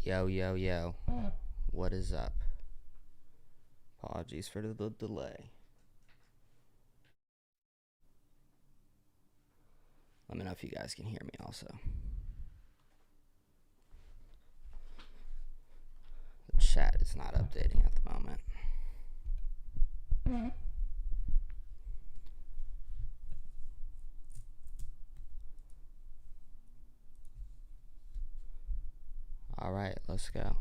Yo, yo, yo. What is up? Apologies for the delay. Let me know if you guys can hear me also. The chat is not updating at the moment. All right, let's go.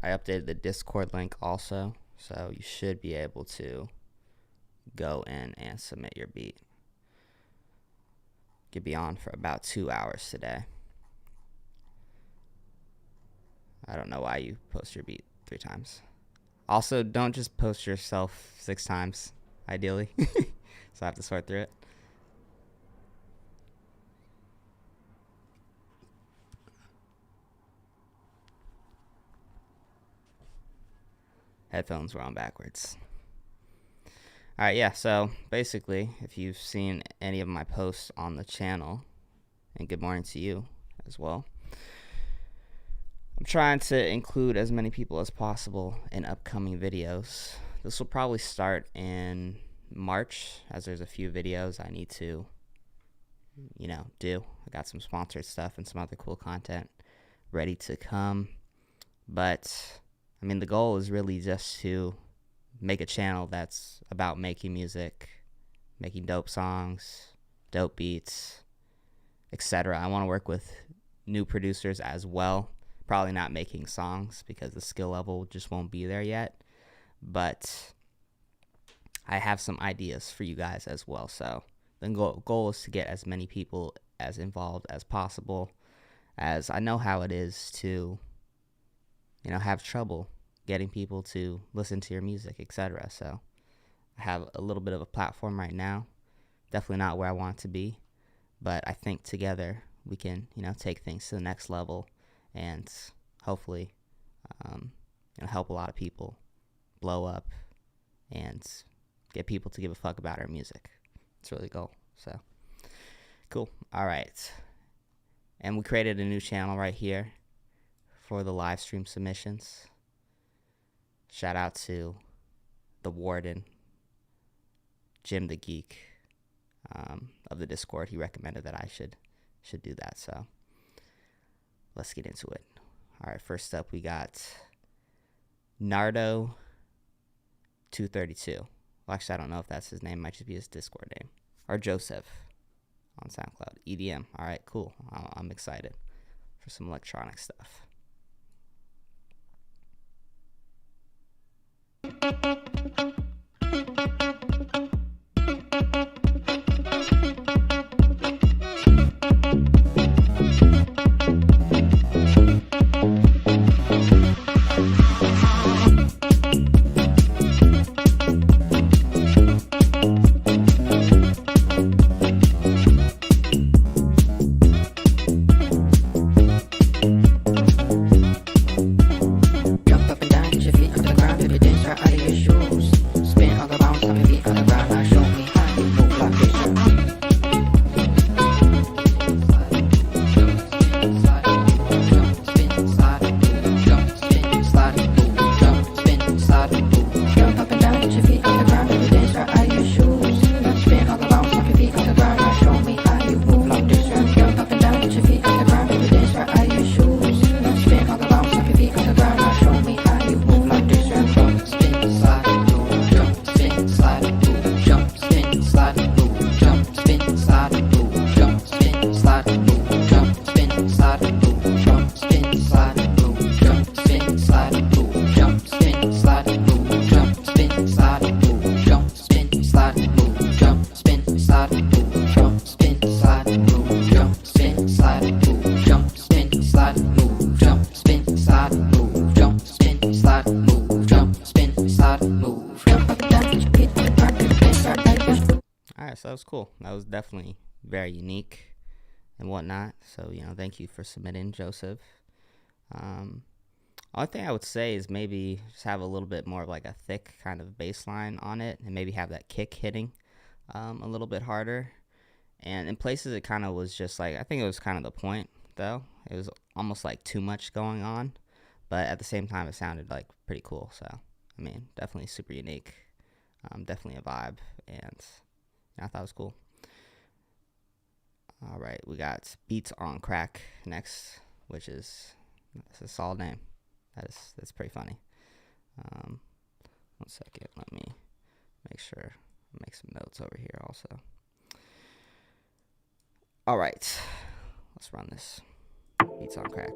I updated the Discord link also, so you should be able to go in and submit your beat. Could be on for about 2 hours today. I don't know why you post your beat 3 times. Also, don't just post yourself 6 times, ideally. So I have to sort through it. Headphones were on backwards. All right, yeah, so basically, if you've seen any of my posts on the channel, and good morning to you as well, I'm trying to include as many people as possible in upcoming videos. This will probably start in March, as there's a few videos I need to, do. I got some sponsored stuff and some other cool content ready to come. But, the goal is really just to make a channel that's about making music, making dope songs, dope beats, etc. I want to work with new producers as well. Probably not making songs because the skill level just won't be there yet. But I have some ideas for you guys as well. So the goal is to get as many people as involved as possible, as I know how it is to, have trouble getting people to listen to your music, etc. So I have a little bit of a platform right now. Definitely not where I want it to be, but I think together we can, take things to the next level and hopefully, help a lot of people blow up and get people to give a fuck about our music. It's really the goal. So cool. All right. And we created a new channel right here for the live stream submissions. Shout out to the warden, Jim the Geek, of the Discord. He recommended that I should do that. So let's get into it. All right, first up we got Nardo 232. Well, actually, I don't know if that's his name. Might just be his Discord name. Or Joseph on SoundCloud. EDM. All right, cool. I'm excited for some electronic stuff. So that was cool. That was definitely very unique and whatnot. So, thank you for submitting, Joseph. Only thing I would say is maybe just have a little bit more of like a thick kind of bass line on it, and maybe have that kick hitting a little bit harder. And in places it kind of was just like, I think it was kind of the point though. It was almost like too much going on, but at the same time, it sounded like pretty cool. So, I mean, definitely super unique. Definitely a vibe, and I thought it was cool. All right, we got Beats on Crack next, which is that's a solid name. That's pretty funny. 1 second, let me make some notes over here also. All right, let's run this. Beats on Crack.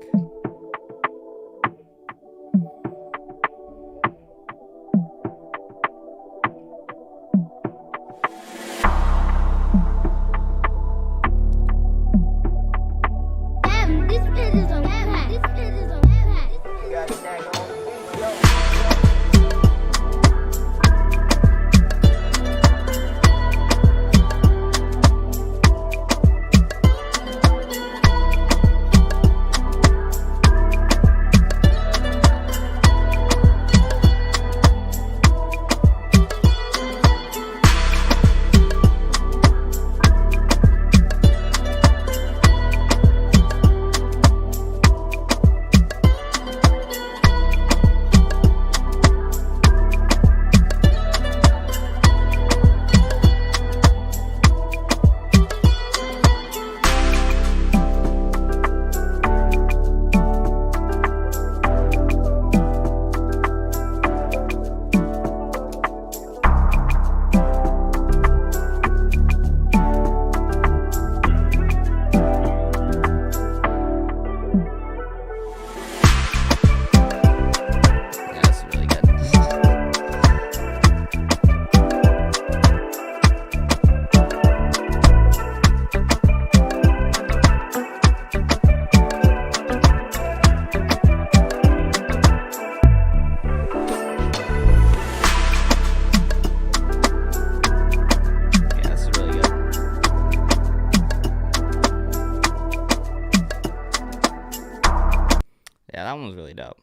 Yeah, that one was really dope.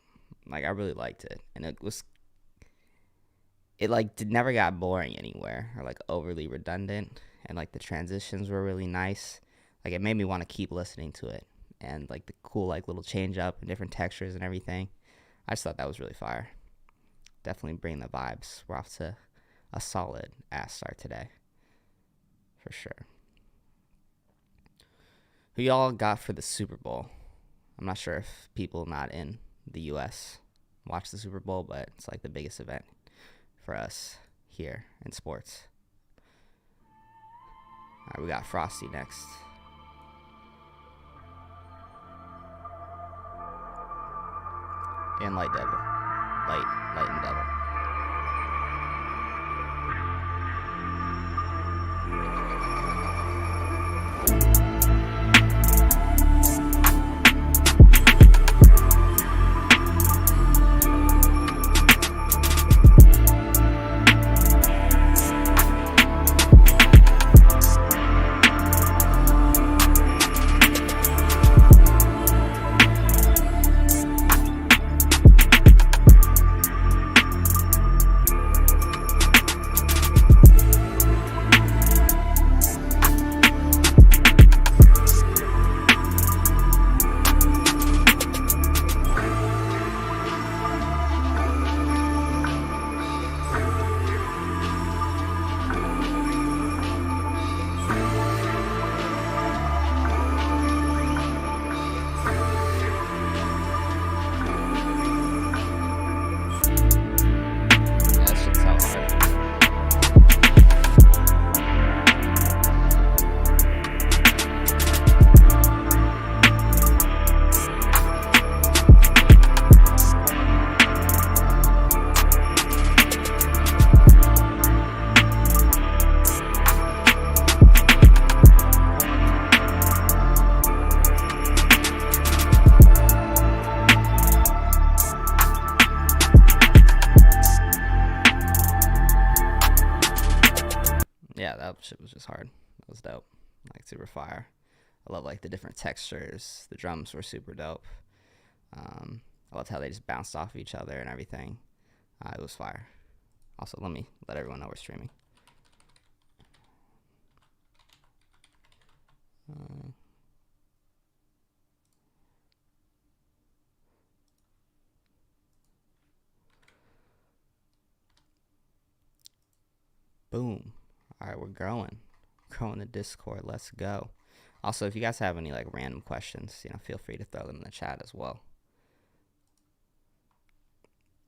Like, I really liked it, and it like never got boring anywhere or like overly redundant, and like the transitions were really nice. Like, it made me want to keep listening to it, and like the cool like little change up and different textures and everything. I just thought that was really fire. Definitely bring the vibes. We're off to a solid ass start today, for sure. Who y'all got for the Super Bowl? I'm not sure if people not in the U.S. watch the Super Bowl, but it's like the biggest event for us here in sports. All right, we got Frosty next. And Light Devil. Light and Devil. Yeah, that shit was just hard. That was dope. Like, super fire. I love like the different textures. The drums were super dope. I loved how they just bounced off of each other and everything. It was fire. Also, let me let everyone know we're streaming. Boom. All right, we're growing the Discord. Let's go. Also, if you guys have any like random questions, feel free to throw them in the chat as well,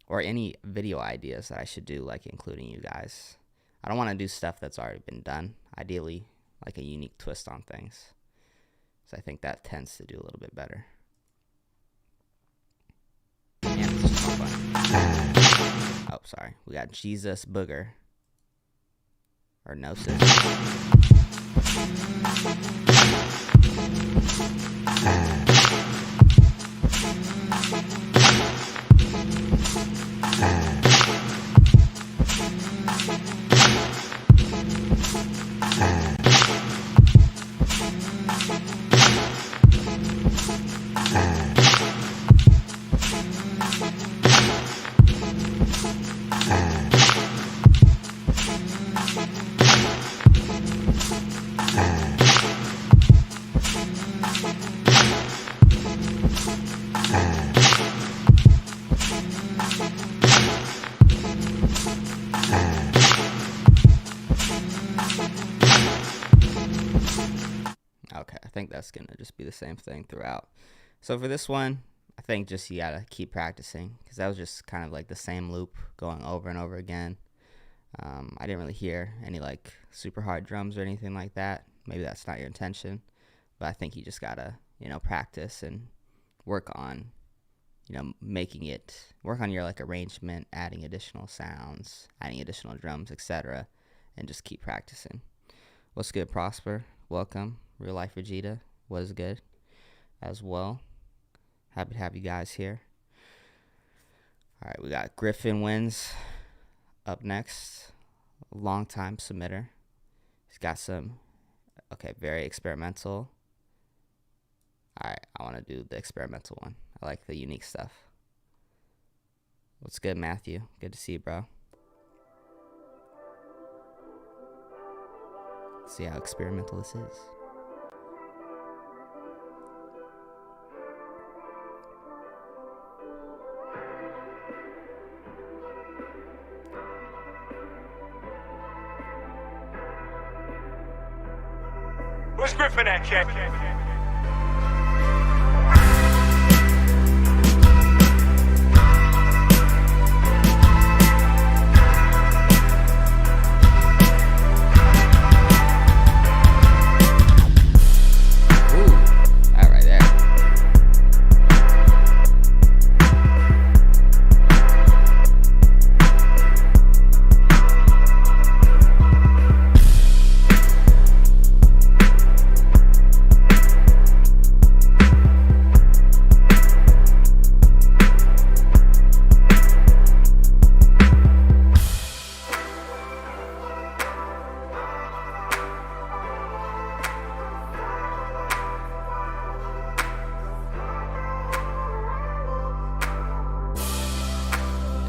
or any video ideas that I should do, like including you guys. I don't want to do stuff that's already been done. Ideally, like a unique twist on things. So I think that tends to do a little bit better. And it's just more fun. Oh, sorry. We got Jesus Booger. Or Gnosis. Okay, I think that's going to just be the same thing throughout. So for this one, I think just you got to keep practicing, because that was just kind of like the same loop going over and over again. I didn't really hear any like super hard drums or anything like that. Maybe that's not your intention, but I think you just got to, practice and work on, work on your like arrangement, adding additional sounds, adding additional drums, etc., and just keep practicing. What's good, Prosper? Welcome. Real Life Vegeta, what is good as well. Happy to have you guys here. All right, we got Griffin Wins up next. Long time submitter. He's got some, very experimental. All right, I want to do the experimental one. I like the unique stuff. What's good, Matthew? Good to see you, bro. See how experimental this is. Where's Griffin at, Jack?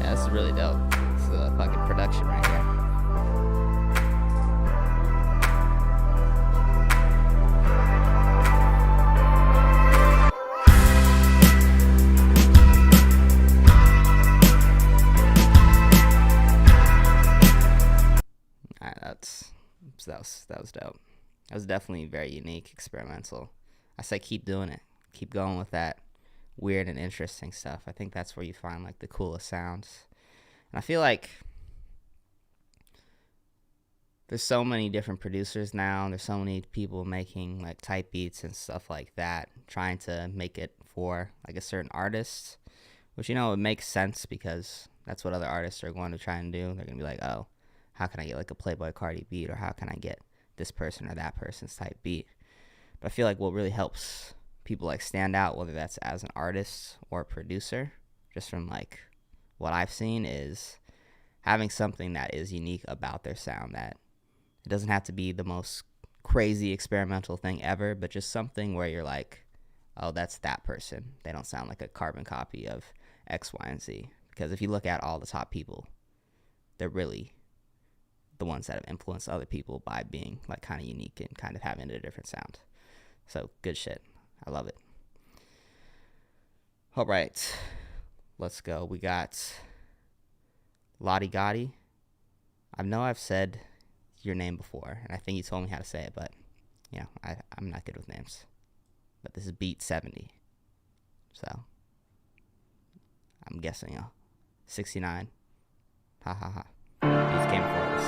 That's really dope. It's the fucking production right here. Alright, that was dope. That was definitely very unique, experimental. I say keep doing it. Keep going with that weird and interesting stuff. I think that's where you find like the coolest sounds. And I feel like there's so many different producers now. There's so many people making like type beats and stuff like that, trying to make it for like a certain artist, which, it makes sense because that's what other artists are going to try and do. They're going to be like, oh, how can I get like a Playboy Cardi beat, or how can I get this person or that person's type beat? But I feel like what really helps people like stand out, whether that's as an artist or a producer, just from like what I've seen, is having something that is unique about their sound. That it doesn't have to be the most crazy experimental thing ever, but just something where you're like, oh, that's that person. They don't sound like a carbon copy of X, Y, and Z. Because if you look at all the top people, they're really the ones that have influenced other people by being like kind of unique and kind of having a different sound. So good shit. I love it. All right, let's go. We got Lottie Gotti. I know I've said your name before, and I think you told me how to say it, but I'm not good with names. But this is beat 70, so I'm guessing 69. Ha ha ha. These came for us.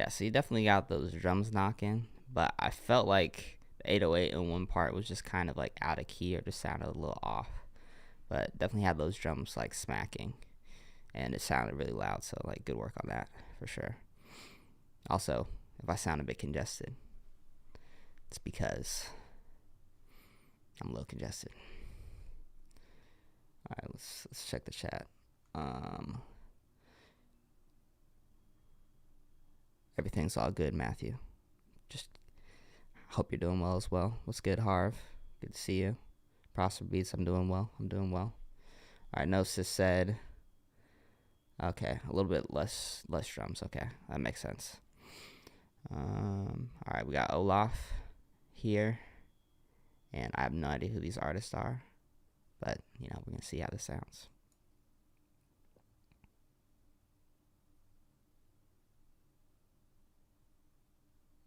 So you definitely got those drums knocking, but I felt like the 808 in one part was just kind of like out of key or just sounded a little off. But definitely had those drums like smacking, and it sounded really loud. So like good work on that for sure. Also, if I sound a bit congested, it's because I'm a little congested. All right, let's check the chat. Everything's all good, Matthew. Just hope you're doing well as well. What's good, Harv? Good to see you. Prosper Beats, I'm doing well. All right, Gnosis said, okay, a little bit less drums. Okay, that makes sense. All right, we got Olaf here, and I have no idea who these artists are, but we're gonna see how this sounds.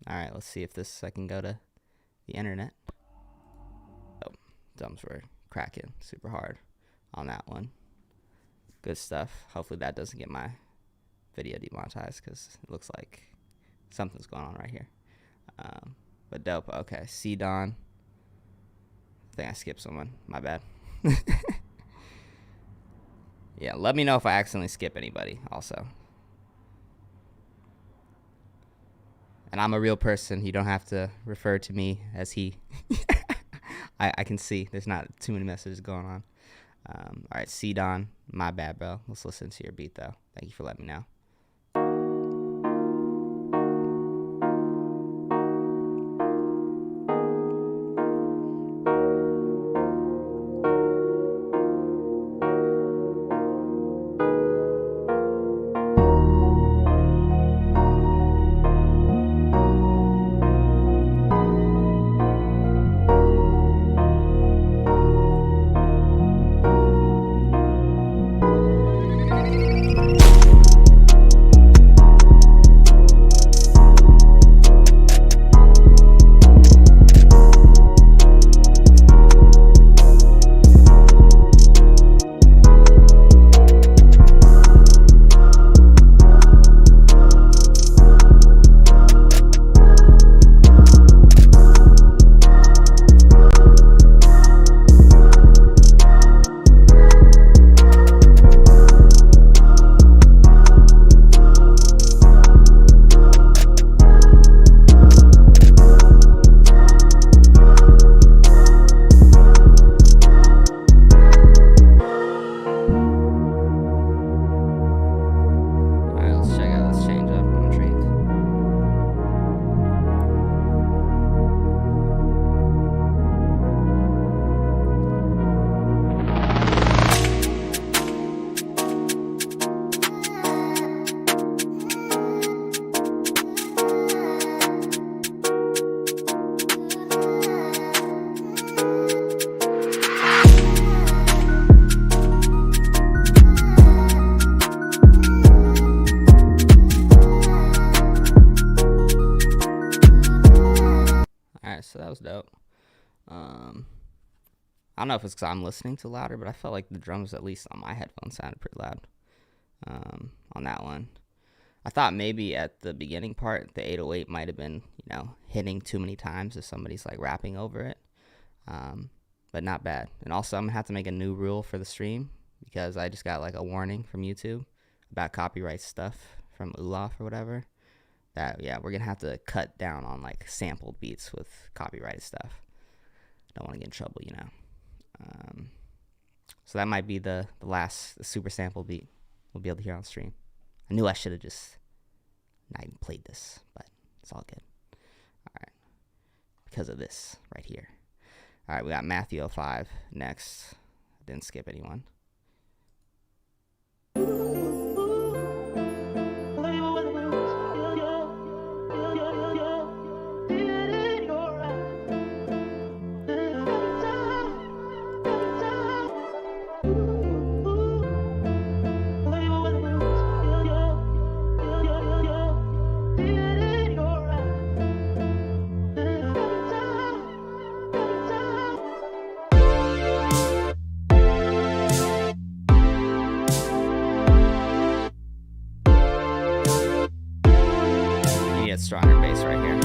All right, let's see if I can go to the internet. Oh, drums were cracking super hard on that one. Good stuff. Hopefully that doesn't get my video demonetized because it looks like something's going on right here. But dope. Okay, C-Don. I think I skipped someone. My bad. Yeah, let me know if I accidentally skip anybody also. And I'm a real person. You don't have to refer to me as he. I can see there's not too many messages going on. All right, C-Don. My bad, bro. Let's listen to your beat, though. Thank you for letting me know. I don't know if it's because I'm listening to louder, but I felt like the drums, at least on my headphones, sounded pretty loud on that one. I thought maybe at the beginning part, the 808 might have been, hitting too many times if somebody's like rapping over it. But not bad. And also, I'm going to have to make a new rule for the stream because I just got like a warning from YouTube about copyright stuff from Olaf or whatever. That, yeah, we're going to have to cut down on like sampled beats with copyrighted stuff. Don't want to get in trouble, So that might be the last super sample beat we'll be able to hear on stream. I knew I should have just not even played this, but it's all good. All right. Because of this right here. All right, we got Matthew 05 next. Didn't skip anyone. Stronger bass right here.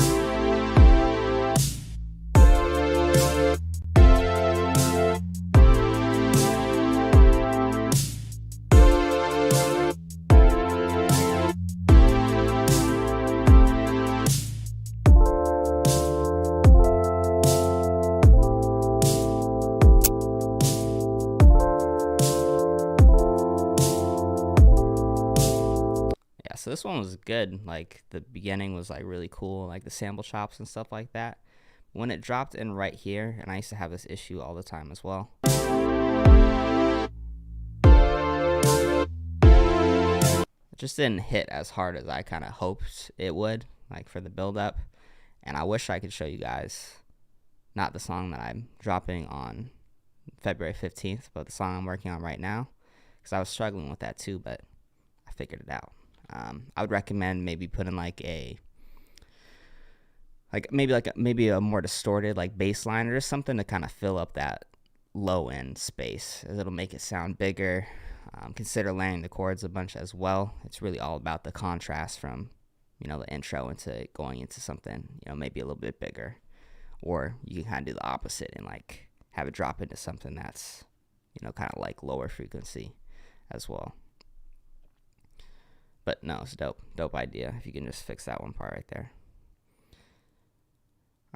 So this one was good. Like the beginning was like really cool, like the sample chops and stuff like that. When it dropped in right here, and I used to have this issue all the time as well. It just didn't hit as hard as I kind of hoped it would, like for the build up. And I wish I could show you guys, not the song that I'm dropping on February 15th, but the song I'm working on right now, because I was struggling with that too, but I figured it out. I would recommend maybe putting maybe a more distorted like bass line or something to kind of fill up that low end space, as it'll make it sound bigger. Consider layering the chords a bunch as well. It's really all about the contrast from the intro into going into something maybe a little bit bigger, or you can kind of do the opposite and like have it drop into something that's kind of like lower frequency as well. But no, it's dope idea if you can just fix that one part right there.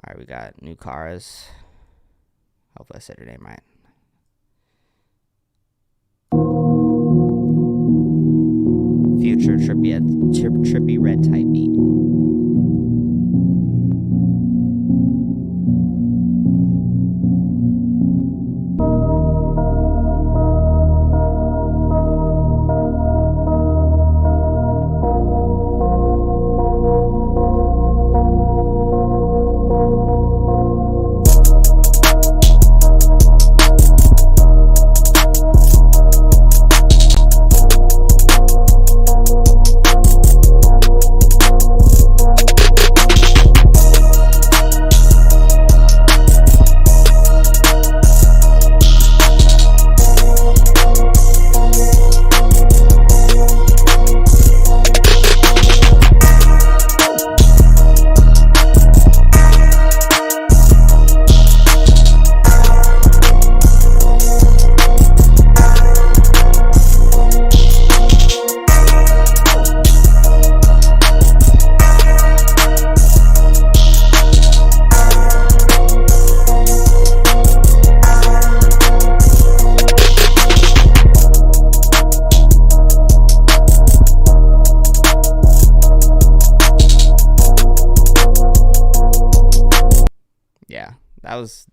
All right, we got New Caras. Hopefully I said her name right. Future trippy red type beat.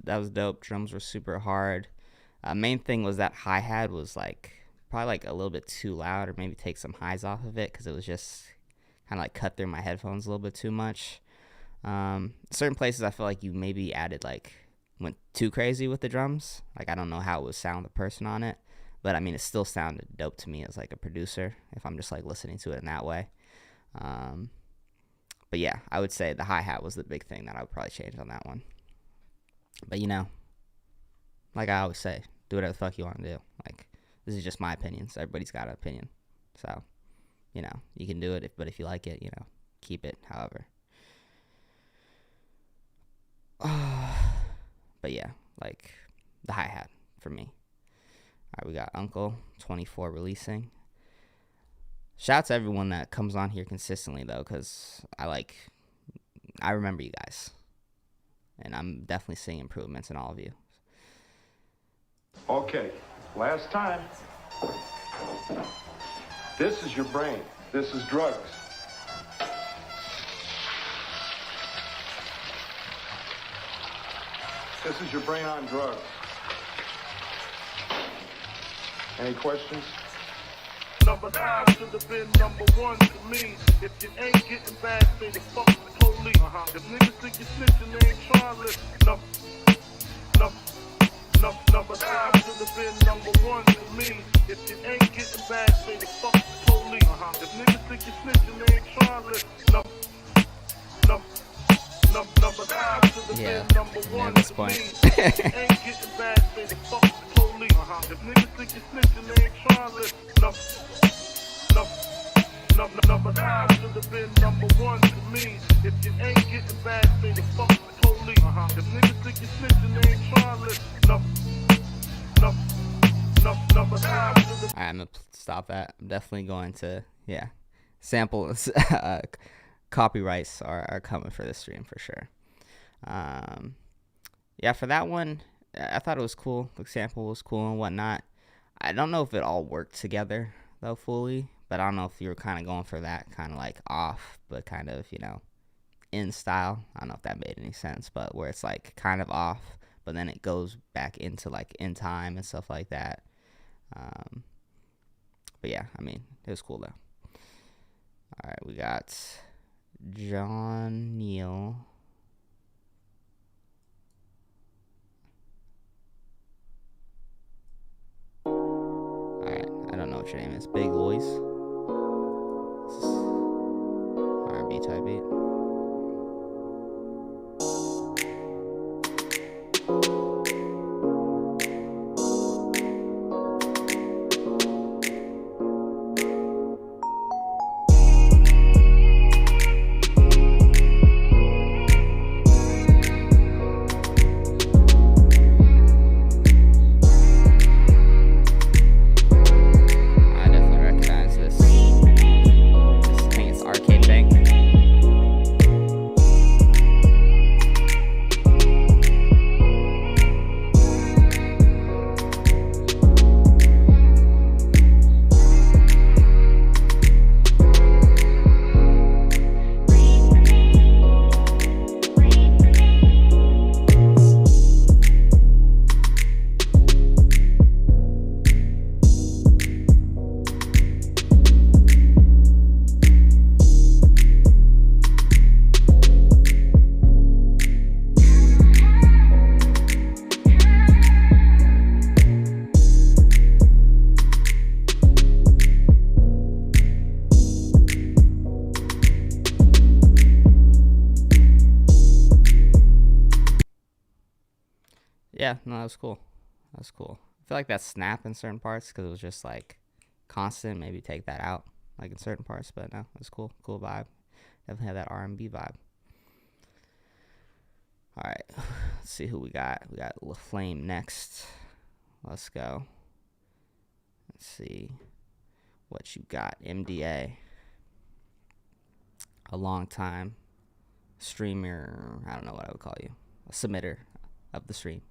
That was dope. Drums were super hard. Main thing was that hi-hat was probably like a little bit too loud, or maybe take some highs off of it, because it was just kind of like cut through my headphones a little bit too much. Certain places I feel like you maybe went too crazy with the drums. Like I don't know how it would sound the person on it, but I mean it still sounded dope to me as like a producer if I'm just like listening to it in that way. But yeah, I would say the hi-hat was the big thing that I would probably change on that one. But like I always say, do whatever the fuck you want to do. Like, this is just my opinions. Everybody's got an opinion. So, you can do it, but if you like it, keep it, however. But yeah, like, the hi-hat for me. All right, we got Uncle 24 releasing. Shout out to everyone that comes on here consistently, though, because I remember you guys. And I'm definitely seeing improvements in all of you. Okay, last time. This is your brain. This is drugs. This is your brain on drugs. Any questions? Number 9 should have been number 1 to me. If you ain't getting bad, say the fuck the police. If niggas think you're snitching, they ain't trying to listen. Number 5 should have been number 1 to me. If you ain't getting bad, say the fuck the police. If niggas think you're snitching, they ain't trying to listen. Number 5 should have been number 1 this to point. me. If you ain't getting bad, say the fuck the police. If niggas think you're snitching, they ain't trying to listen. Number 5 should have been number 1 to me. If you ain't getting bad, say the fuck the police. If niggas think you're snitching, they ain't trying to listen. Number 5 should have. Alright, I'm gonna stop that. I'm definitely going to, samples, copyrights are coming for this stream for sure. For that one, I thought it was cool. The sample was cool and whatnot. I don't know if it all worked together, though, fully. But I don't know if you were kind of going for that kind of like off, but kind of, in style. I don't know if that made any sense, but where it's like kind of off, but then it goes back into like in time and stuff like that. But yeah, I mean, it was cool though. All right, we got John Neal. All right, I don't know what your name is. Big Lois. R&B type beat. Yeah, no, that was cool. That was cool. I feel like that snap in certain parts because it was just like constant. Maybe take that out like in certain parts, but no, it was cool. Cool vibe. Definitely had that R&B vibe. All right, let's see who we got. We got LaFlame next. Let's go. Let's see what you got. MDA, a long time streamer. I don't know what I would call you. A submitter of the stream.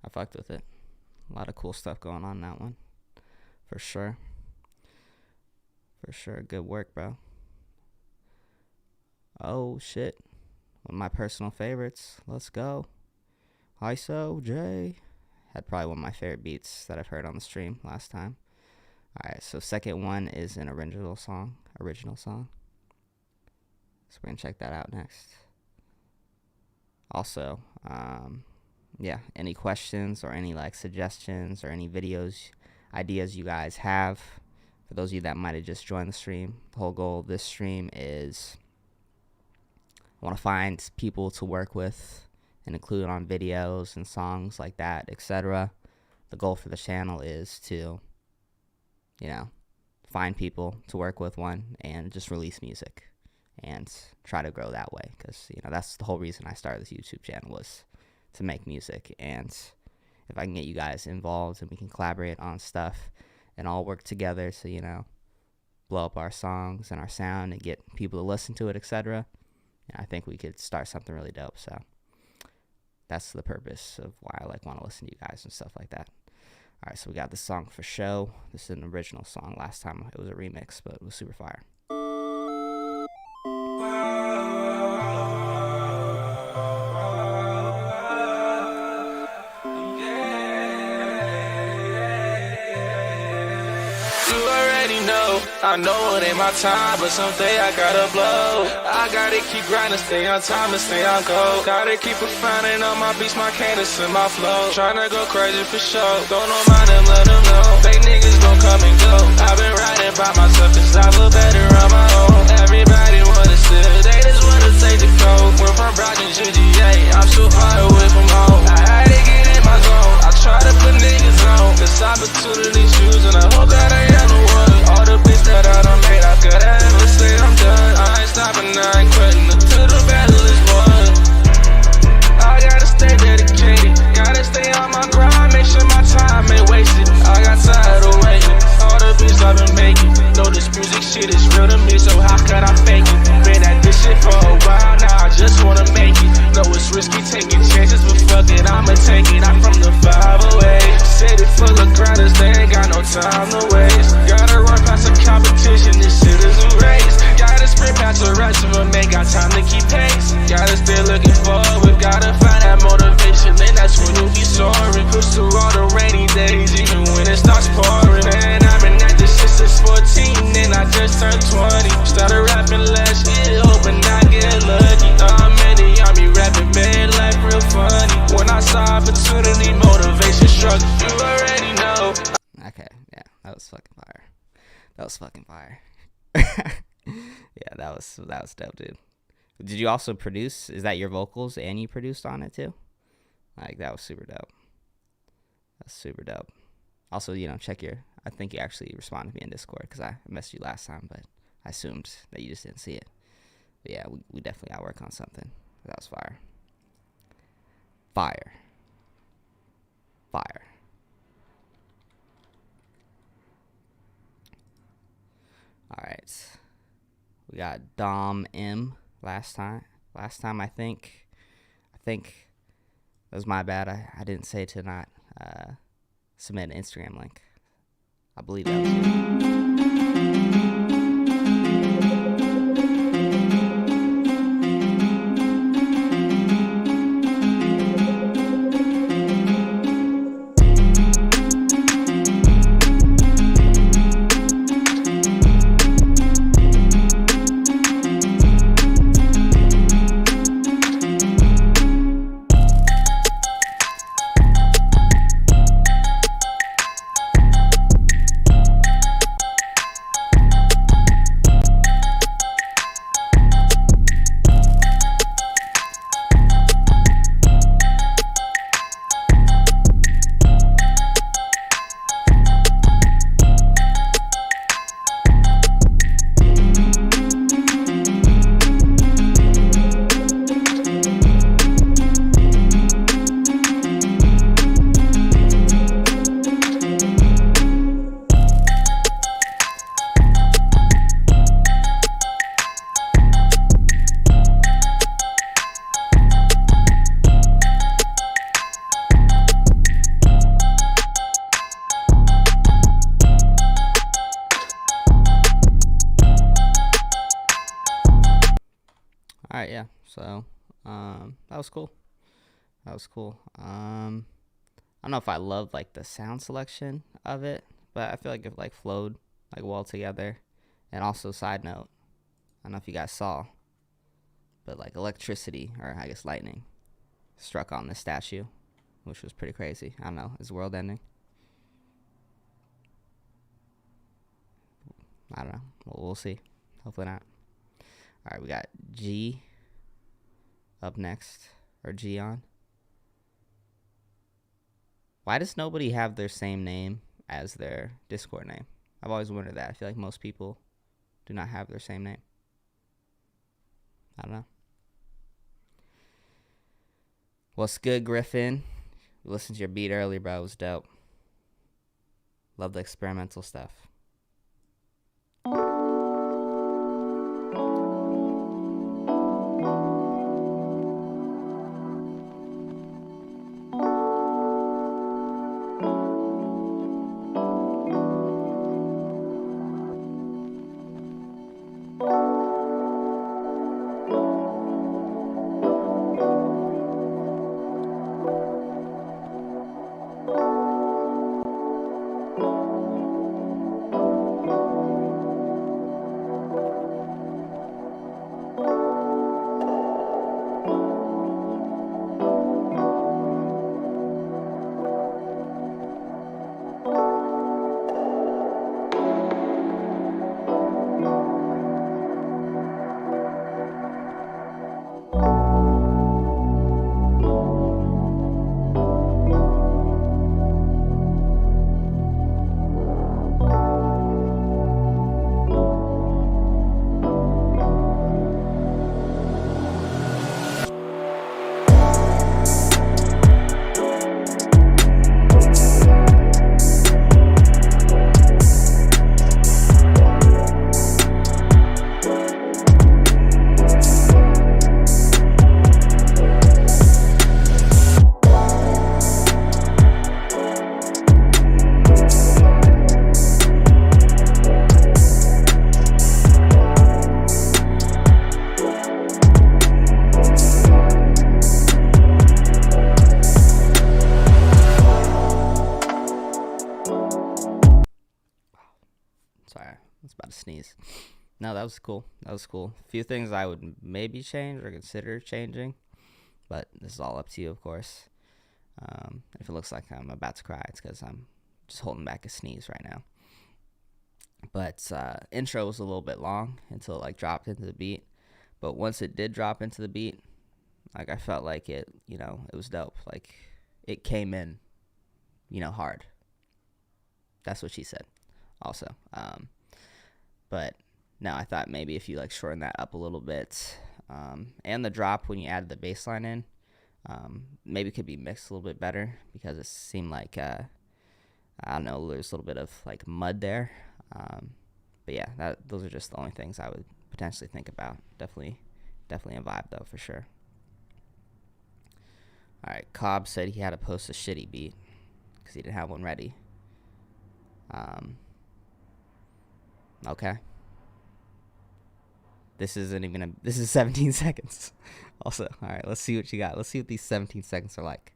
I fucked with it. A lot of cool stuff going on in that one. For sure. For sure. Good work, bro. Oh, shit. One of my personal favorites. Let's go. ISO J. Had probably one of my favorite beats that I've heard on the stream last time. Alright, so second one is an original song. So we're going to check that out next. Also, yeah, any questions or any like suggestions or any videos, ideas you guys have, for those of you that might have just joined the stream, the whole goal of this stream is I want to find people to work with and include on videos and songs like that, etc. The goal for the channel is to, you know, find people to work with, one, and just release music and try to grow that way, because, you know, that's the whole reason I started this YouTube channel, was to make music. And if I can get you guys involved and we can collaborate on stuff and all work together to, you know, blow up our songs and our sound and get people to listen to it, etc., I think we could start something really dope. So that's the purpose of why I like want to listen to you guys and stuff like that. All right, so we got this song For Show. This is an original song. Last time it was a remix, but it was super fire. I know it ain't my time, but someday I gotta blow. I gotta keep grinding, stay on time and stay on go. Gotta keep refining on my beats, my cadence and my flow. Tryna go crazy for sure. Don't know mind them, let them know. Fake niggas gon' come and go. I've been riding by myself cause I feel better on my own. Everybody wanna sit, they just wanna take the cold. We're from Brockton, GTA, I'm so far away from home. I had to get in my zone. I try to put niggas on. This opportunity choose and I hope that I am the one. All the bitch that I done made, I could ever say I'm done. I ain't stopping, I ain't quitting until the battle is won. I gotta stay dedicated, gotta stay on my grind, make sure my time ain't wasted. I got tired of waiting, all the beats I've been making. Know this music shit is real to me, so how could I fake it? Been at this shit for a while now, I just wanna make it. Know it's risky taking chances, but fuck it, I'ma take it. I'm from the 508, city full of grinders, they ain't got no time to waste. Gotta run past the competition, this shit is a race. Gotta sprint past the rest of them, ain't got time to keep pace. Gotta stay looking forward, gotta find that motivation, then that's when you'll be soaring. Push through all the rainy days, even when it starts pouring. And I've been at this shit since 14, and I just turned 20. Started rapping last year, hoping I get lucky. Many on me rapping, man, life real funny. When I saw opportunity, motivation struck, you already know. Okay, yeah, that was fucking fire. Yeah, that was dope, dude. Did you also produce? Is that your vocals and you produced on it too? Like, that was super dope. That's super dope. Also, you know, I think you actually responded to me in Discord because I messaged you last time, but I assumed that you just didn't see it. But yeah, we definitely gotta work on something. That was fire. Fire. Alright. We got Dom M last time. I think that was my bad. I didn't say to not submit an Instagram link. I believe that was you. right, yeah. So, that was cool. That was cool. I don't know if I loved like the sound selection of it, but I feel like it like flowed like well together. And also, side note, I don't know if you guys saw, but like electricity, or I guess lightning, struck on the statue, which was pretty crazy. I don't know. Is the world ending? I don't know. We'll see. Hopefully not. All right, we got G up next, or G on. Why does nobody have their same name as their Discord name? I've always wondered that. I feel like most people do not have their same name. I don't know. What's good, Griffin? We listened to your beat earlier, bro. It was dope. Love the experimental stuff. Sorry, I was about to sneeze. No, that was cool. That was cool. A few things I would maybe change or consider changing, but this is all up to you, of course. If it looks like I'm about to cry, it's because I'm just holding back a sneeze right now. But intro was a little bit long until it like dropped into the beat. But once it did drop into the beat, like I felt like it, it was dope. Like it came in, hard. That's what she said. Also, but no, I thought maybe if you like shorten that up a little bit, and the drop when you added the bass line in, maybe it could be mixed a little bit better, because it seemed like I don't know, there's a little bit of like mud there. But yeah, those are just the only things I would potentially think about. Definitely a vibe though, for sure. All right, Cobb said he had to post a shitty beat because he didn't have one ready. Okay. This is 17 seconds. Also, all right, let's see what you got. Let's see what these 17 seconds are like.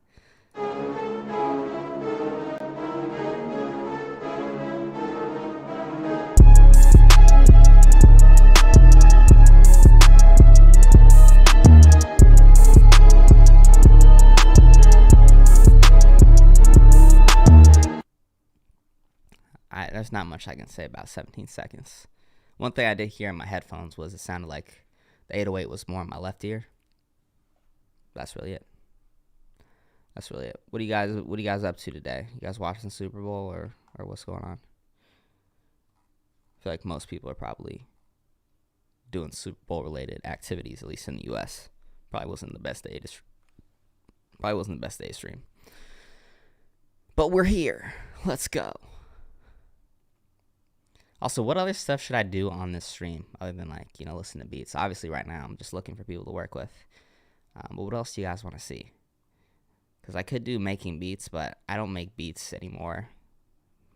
There's not much I can say about 17 seconds. One thing I did hear in my headphones was it sounded like the 808 was more in my left ear. That's really it. What are you guys up to today? You guys watching the Super Bowl or what's going on? I feel like most people are probably doing Super Bowl related activities, at least in the US. Probably wasn't the best day to stream. But we're here. Let's go. Also, what other stuff should I do on this stream other than listen to beats? Obviously, right now I'm just looking for people to work with. But what else do you guys want to see? Because I could do making beats, but I don't make beats anymore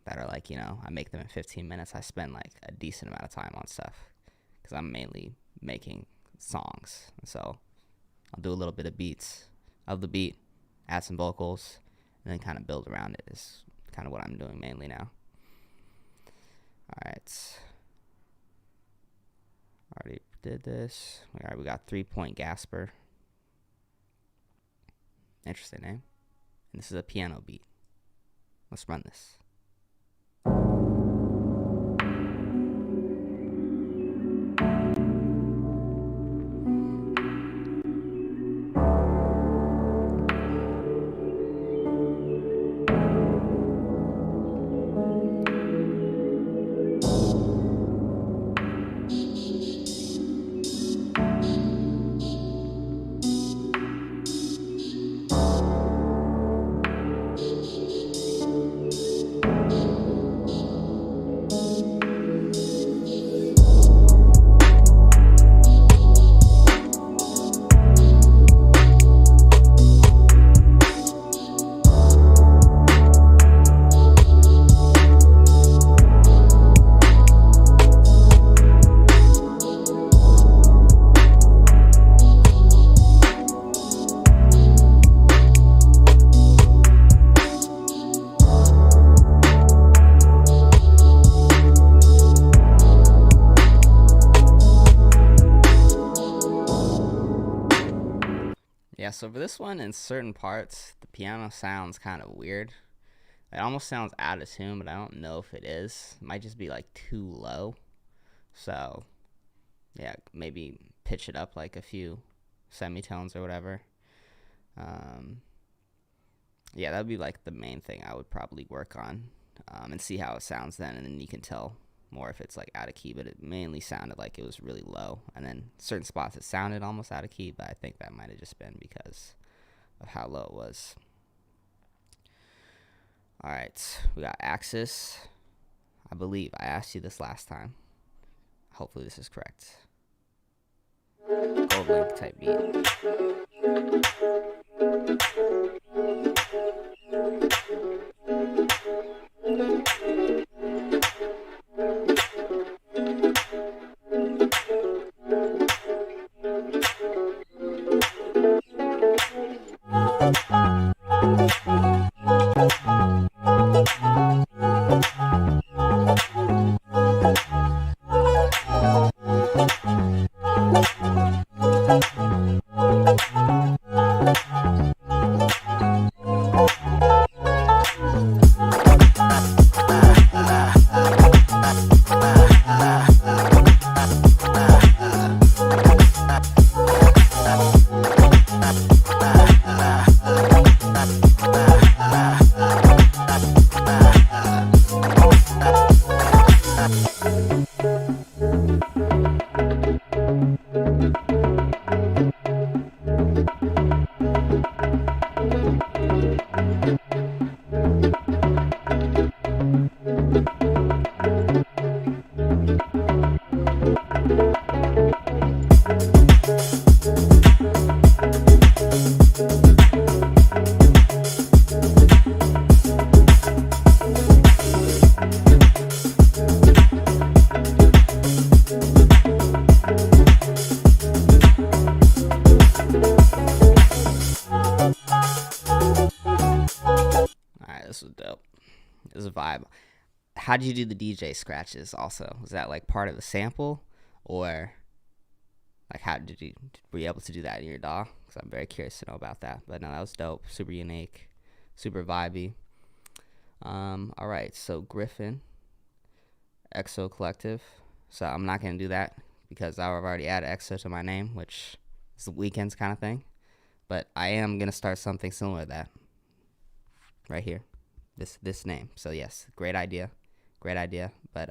that are I make them in 15 minutes. I spend a decent amount of time on stuff because I'm mainly making songs. So I'll do a little bit of beats of the beat, add some vocals, and then kind of build around it is kind of what I'm doing mainly now. All right. Already did this. All right, we got 3-point Gasper. Interesting name. And this is a piano beat. Let's run this. Yeah, so for this one, in certain parts, the piano sounds kind of weird. It almost sounds out of tune, but I don't know if it is. It might just be like too low. So, yeah, maybe pitch it up like a few semitones or whatever. Yeah, that would be like the main thing I would probably work on, and see how it sounds then, and then you can tell more if it's like out of key, but it mainly sounded like it was really low, and then certain spots it sounded almost out of key, but I think that might have just been because of how low it was. All right, we got Axis. I believe I asked you this last time. Hopefully this is correct. Gold link type beat. This was dope. It was a vibe. How did you do the DJ scratches also? Was that like part of the sample, or like how did you, were you able to do that in your DAW? Because I'm very curious to know about that. But no, that was dope. Super unique, super vibey. All right, so Griffin, EXO Collective. So I'm not going to do that because I've already added EXO to my name, which is the Weekends kind of thing. But I am going to start something similar to that right here. This name. So yes, great idea. But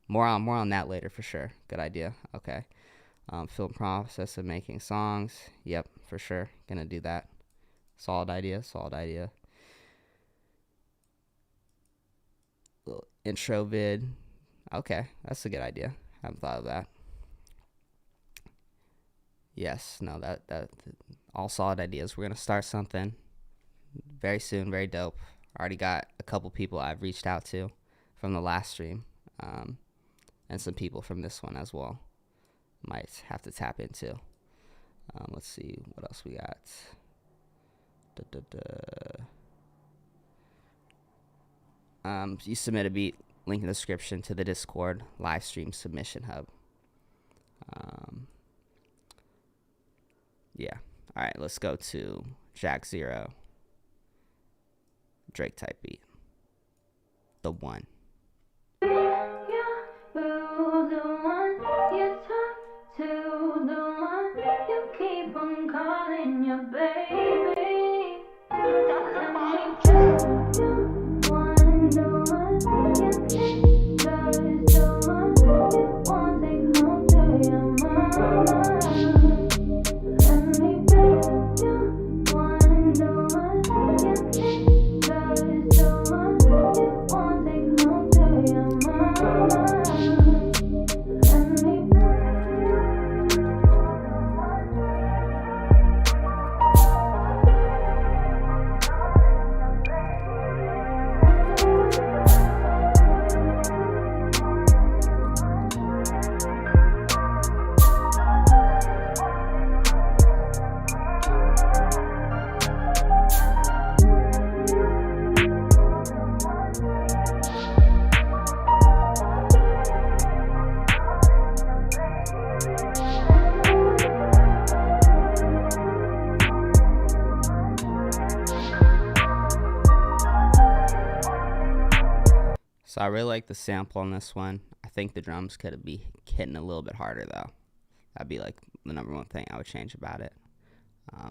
more on that later for sure. Good idea. Okay. Film process of making songs. Yep, for sure. Gonna do that. Solid idea. Little intro vid. Okay, that's a good idea. Haven't thought of that. Yes, no, that all solid ideas. We're gonna start something very soon, very dope. Already got a couple people I've reached out to from the last stream, and some people from this one as well. might have to tap into. Let's see what else we got. You submit a beat, link in the description to the Discord live stream submission hub. Yeah. All right, let's go to Jack Zero. Drake type beat. The One. So I really like the sample on this one. I think the drums could be hitting a little bit harder though. That'd be like the number one thing I would change about it.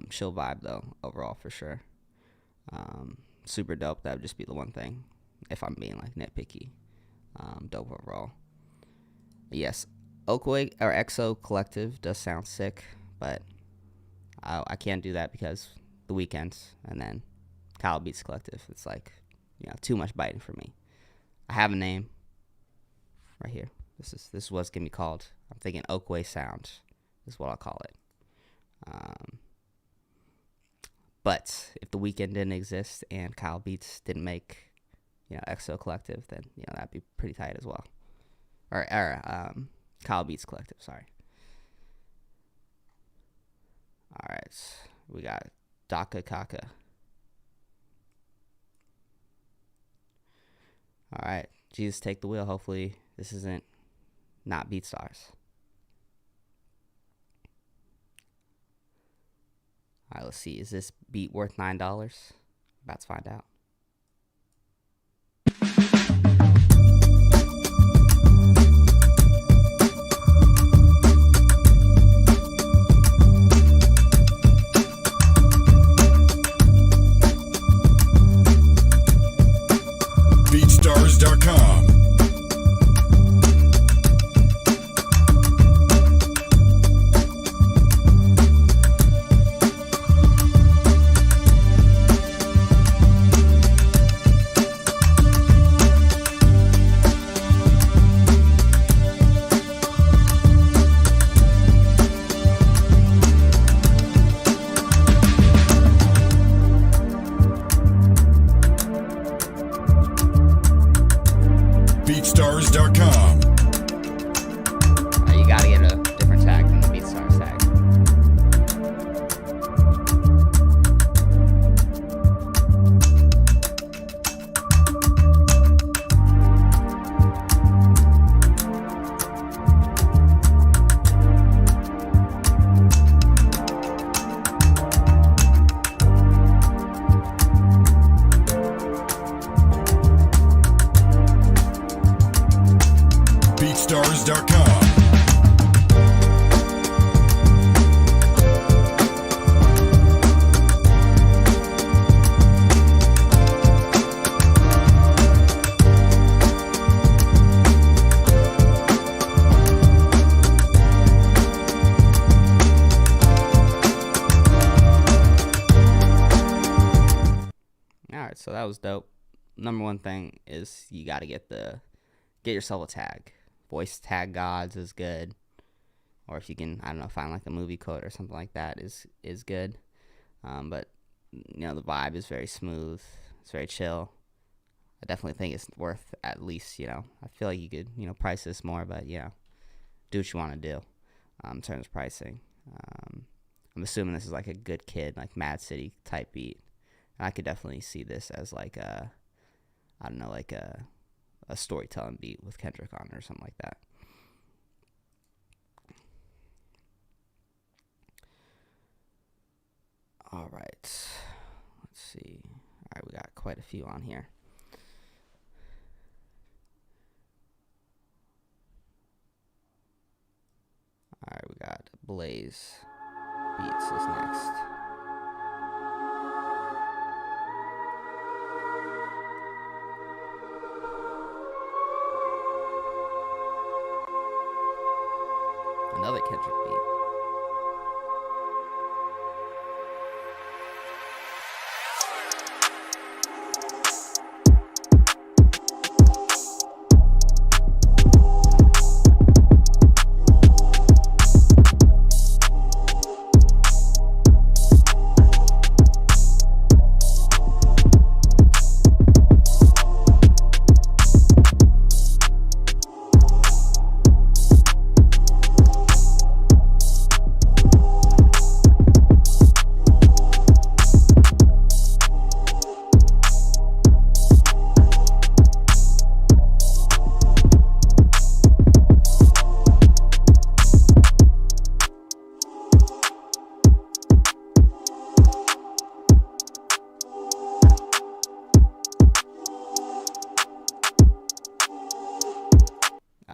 Chill vibe though, overall for sure. Super dope. That would just be the one thing, if I'm being like nitpicky. Dope overall. But yes, Oakway or EXO Collective does sound sick, but I can't do that because the weekends and then Kyle Beats Collective. It's like, too much biting for me. I have a name right here. This is what's gonna be called. I'm thinking Oakway Sound is what I'll call it. But if the weekend didn't exist and Kyle Beats didn't make, EXO Collective, then that'd be pretty tight as well. Or Kyle Beats Collective. Sorry. All right, we got Daka Kaka. All right, Jesus, take the wheel. Hopefully this isn't not BeatStars. All right, let's see. Is this beat worth $9? About to find out. BeatStars.com. BeatStars.com. You gotta get a different tag than the BeatStars tag. BeatStars.com. All right, so that was dope. Number one thing is you gotta get yourself a tag. Voice tag gods is good, or if you can, I don't know, find like a movie quote or something like that is good. But the vibe is very smooth. It's very chill. I definitely think it's worth at least, I feel like you could, price this more, but do what you want to do. in terms of pricing. I'm assuming this is like a Good Kid, like Mad City type beat. And I could definitely see this as like a, I don't know, like a storytelling beat with Kendrick on it or something like that. All right, let's see. All right, we got quite a few on here. All right, we got Blaze Beats is next. Another Kendrick beat.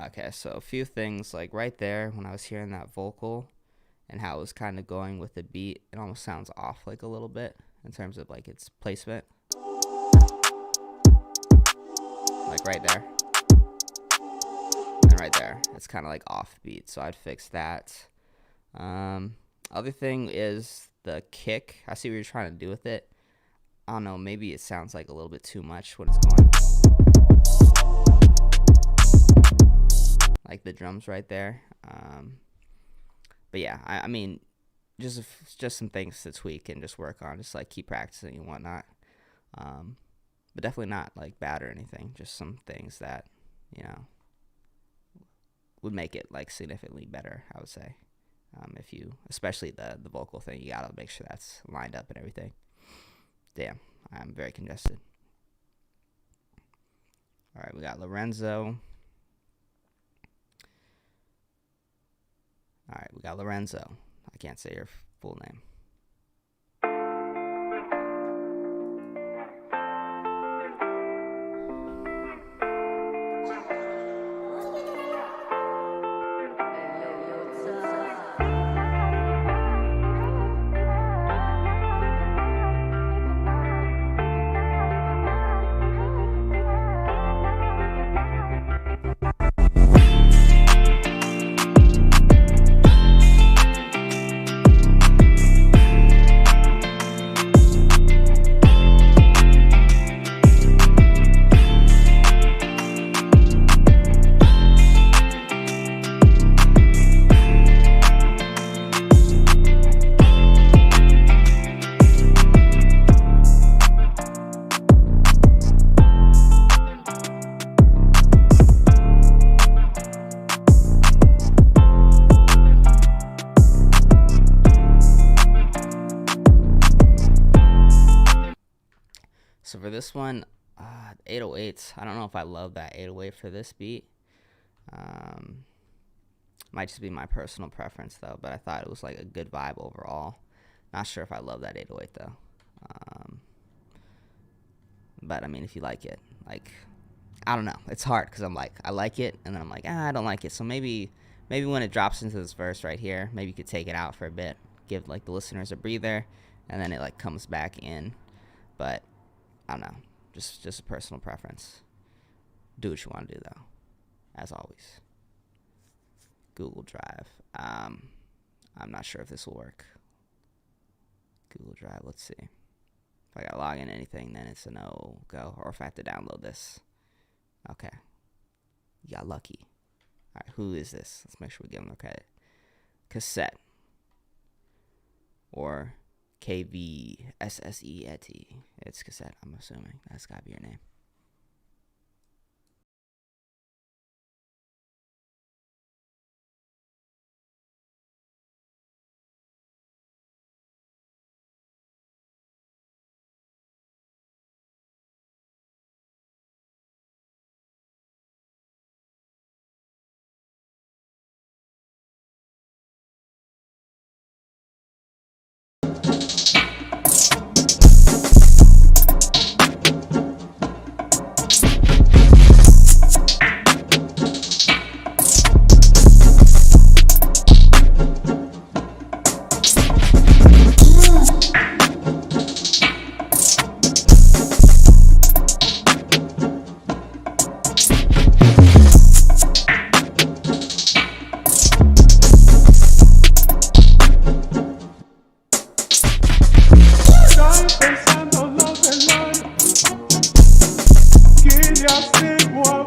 Okay, so a few things, like right there when I was hearing that vocal and how it was kind of going with the beat, it almost sounds off like a little bit in terms of like its placement. Like right there. And right there. It's kind of like off beat, so I'd fix that. Other thing is the kick. I see what you're trying to do with it. I don't know, maybe it sounds like a little bit too much when it's going. Like the drums right there. But yeah, I mean, just some things to tweak and just work on. Just like keep practicing and whatnot. But definitely not like bad or anything. Just some things that, you know, would make it like significantly better, I would say. If you, especially the vocal thing, you gotta make sure that's lined up and everything. Damn, I'm very congested. All right, we got Lorenzo. All right, we got Lorenzo. I can't say your full name. So for this one, 808s. I don't know if I love that 808 for this beat. Might just be my personal preference though, but I thought it was like a good vibe overall. Not sure if I love that 808 though. But I mean, if you like it, like, I don't know. It's hard because I'm like, I like it, and then I'm like, I don't like it. So maybe when it drops into this verse right here, maybe you could take it out for a bit, give like the listeners a breather, and then it like comes back in. But I don't know. Just a personal preference. Do what you want to do though. As always. Google Drive. I'm not sure if this will work. Google Drive, let's see. If I gotta log in anything, then it's a no-go. Or if I have to download this. Okay. You got lucky. Alright, who is this? Let's make sure we give them the credit. Cassette. Or KVSSE. It's Cassette, I'm assuming. That's gotta be your name.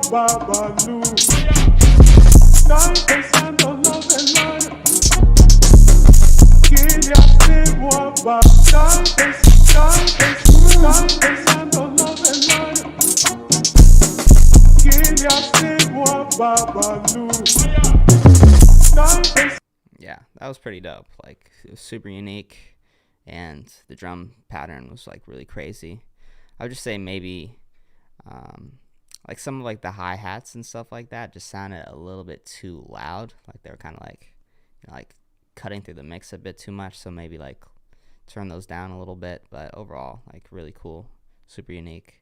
Yeah, that was pretty dope. Like, it was super unique, and the drum pattern was like really crazy. I would just say maybe like some of like the hi-hats and stuff like that just sounded a little bit too loud. Like they were kind of like, you know, like cutting through the mix a bit too much. So maybe like turn those down a little bit. But overall, like really cool, super unique.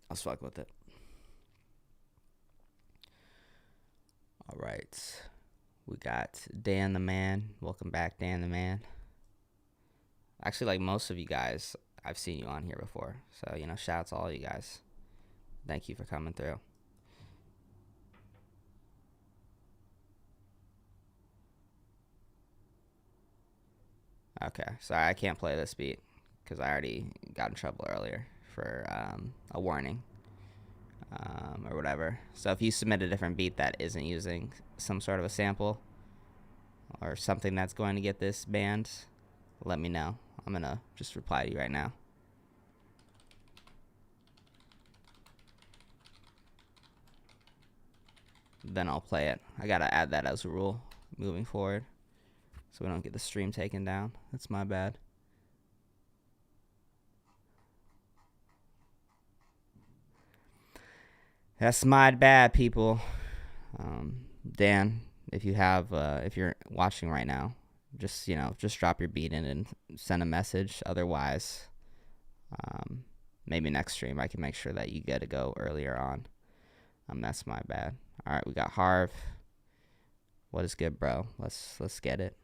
I was fucking with it. All right, we got Dan the Man. Welcome back, Dan the Man. Actually, like most of you guys, I've seen you on here before. So, you know, shout out to all you guys. Thank you for coming through. Okay, sorry, I can't play this beat because I already got in trouble earlier for a warning or whatever. So if you submit a different beat that isn't using some sort of a sample or something that's going to get this banned, let me know. I'm going to just reply to you right now. Then I'll play it. I got to add that as a rule moving forward so we don't get the stream taken down. That's my bad. That's my bad, people. Dan, if you're watching right now, just drop your beat in and send a message. Otherwise, maybe next stream I can make sure that you get to go earlier on. That's my bad. All right, we got Harv. What is good, bro? Let's get it.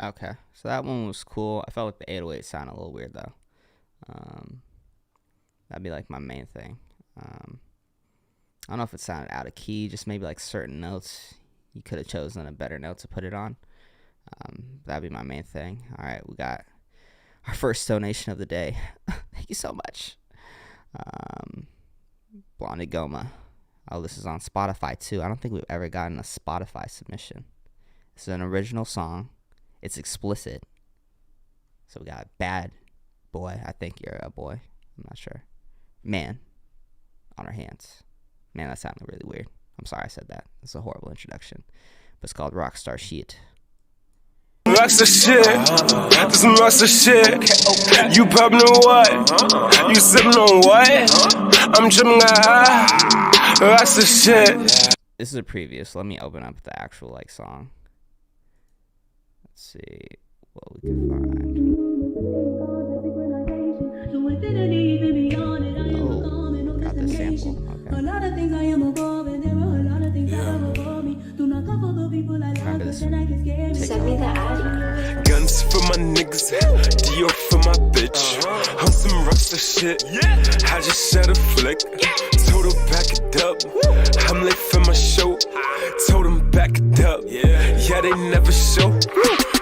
Okay, so that one was cool. I felt like the 808 sounded a little weird though. That'd be like my main thing. I don't know if it sounded out of key, just maybe like certain notes. You could have chosen a better note to put it on. That'd be my main thing. All right, we got our first donation of the day. Thank you so much. Blondie Goma. Oh, this is on Spotify too. I don't think we've ever gotten a Spotify submission. This is an original song. It's explicit. So we got Bad Boy. I think you're a boy. I'm not sure. Man on our hands. Man, that sounded really weird. I'm sorry I said that. It's a horrible introduction. But it's called Rockstar Shit. Rockstar shit. This some rockstar shit. You poppin' on what? You sippin' on what? I'm trippin' high. Rockstar shit. This is a preview, so let me open up the actual like song. Let's see what we can find. Oh, got the sample. Okay. Remember this one. Send me the ad. Guns for my niggas, Dior for my bitch. On some rockstar shit. I just shot a flick. Told her back it up. I'm late for my show. Told them back it up. Yeah, they never show.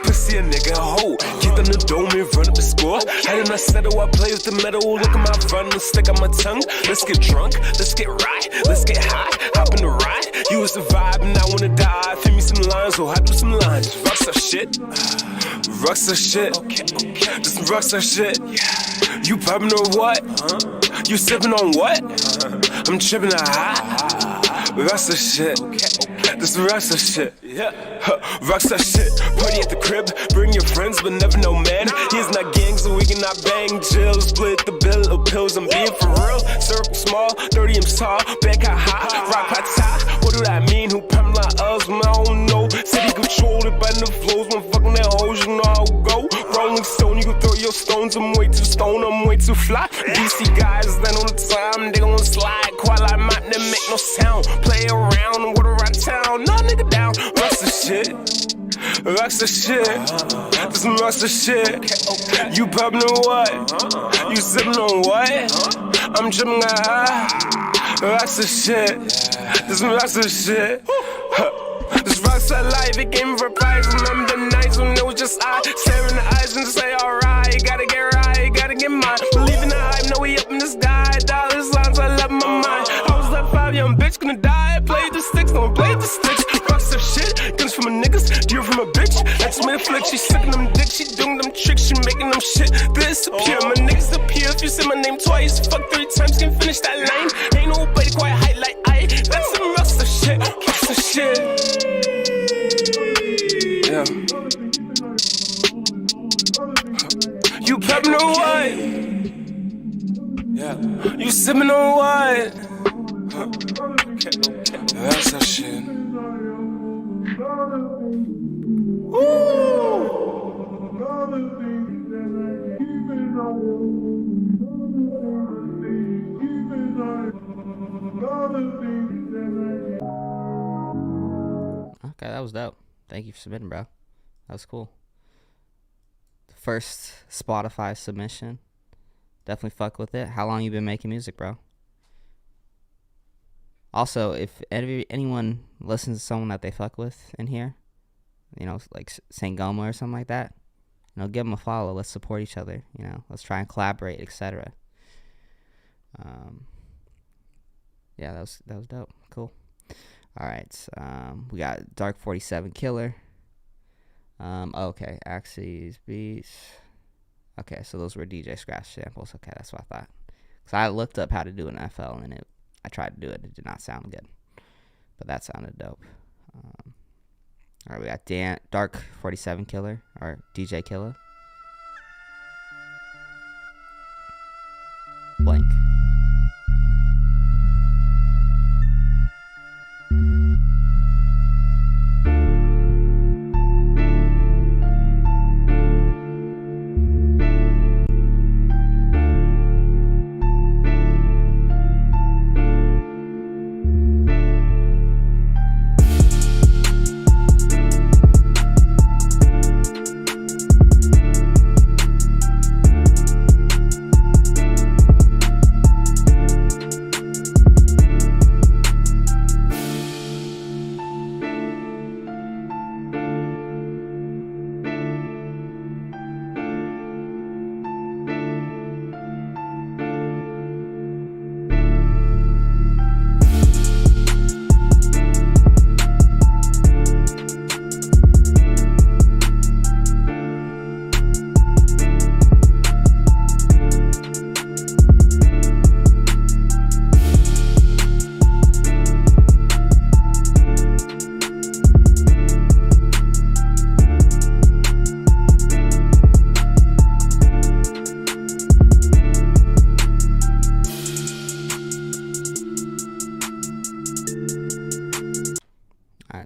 Pussy a nigga hoe. Get on the dome and run up the score. I did not settle, I play with the metal. Look at my run and stick on my tongue. Let's get drunk, let's get right, let's get high. Hop in the ride. You was the vibe and I wanna so hot with some lines. Rockstar shit. Rockstar shit. This some rockstar shit. You poppin' or what? You sippin' on what? I'm trippin' high. Rockstar shit. This some rockstar shit. Rockstar shit. Party at the crib. Bring your friends, but never no man. He's not gang, so we cannot bang. Jill, split the bill of pills. I'm being for real. Circle small, 30 M's tall. Back hot, rock hot top. What do that mean? Who pump like us? Man, I don't know. City controlled it by the flows. When fucking that hoes, you know how it go. Rolling stone, you can throw your stones. I'm way too stone, I'm way too fly. DC guys, then on the time, they gon' slide. Quiet like mine, they make no sound. Play around, water around town. No nigga down. Rocks the shit. Rocks the shit. This some rocks the shit. You poppin' or what? You sippin' on what? I'm trippin' high. Rocks the shit. This some rocks the shit. This rockstar life, it came for a price. Remember them nights when it was just I stare in the eyes and say, alright, gotta get right, gotta get mine. Believe in the hype, know we up in the sky. Dollar signs, I love my mind. I was that 5 young bitch, gonna die. Play the sticks, don't play the sticks. Rockstar shit, guns from a niggas, deal from a bitch. I just made a flick, she sucking them dicks, she doing them tricks, she making them shit disappear. My niggas appear if you say my name twice. Fuck 3 times, can't finish that line. Ain't nobody quite hype like I. That's some rockstar shit, rockstar shit. Yeah. You poppin' on what? Yeah. You sippin' on what? That's that shit. Okay, that was dope. Thank you for submitting, bro. That was cool. First Spotify submission. Definitely fuck with it. How long you been making music, bro? Also, if anyone listens to someone that they fuck with in here, you know, like Sangoma or something like that, you know, give them a follow. Let's support each other. You know, let's try and collaborate, etc. Yeah, that was dope. Cool. All right. We got Dark 47 Killer. Okay, Axes Beats. Okay, so those were DJ Scratch samples. Okay, that's what I thought. So I looked up how to do an FL, and I tried to do it. It did not sound good, but that sounded dope. All right, we got Dark 47 Killer, or DJ Killer. Blank.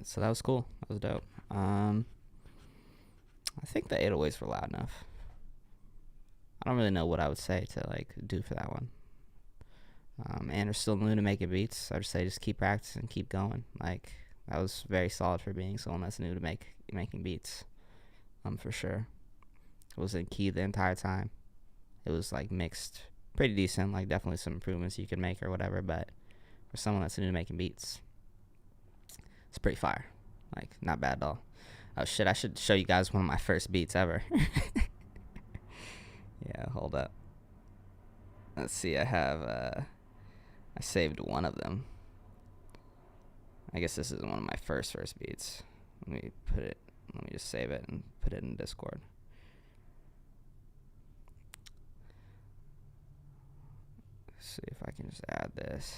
So that was cool. That was dope. I think the 808s were loud enough. I don't really know what I would say to like do for that one. And are still new to making beats. I would say just keep practicing, keep going. Like that was very solid for being someone that's new to making beats. For sure. It was in key the entire time. It was like mixed pretty decent. Like definitely some improvements you could make or whatever. But for someone that's new to making beats, it's pretty fire. Like, not bad at all. Oh, shit, I should show you guys one of my first beats ever. Yeah, hold up. Let's see, I saved one of them. I guess this is one of my first beats. Let me just save it and put it in Discord. Let's see if I can just add this.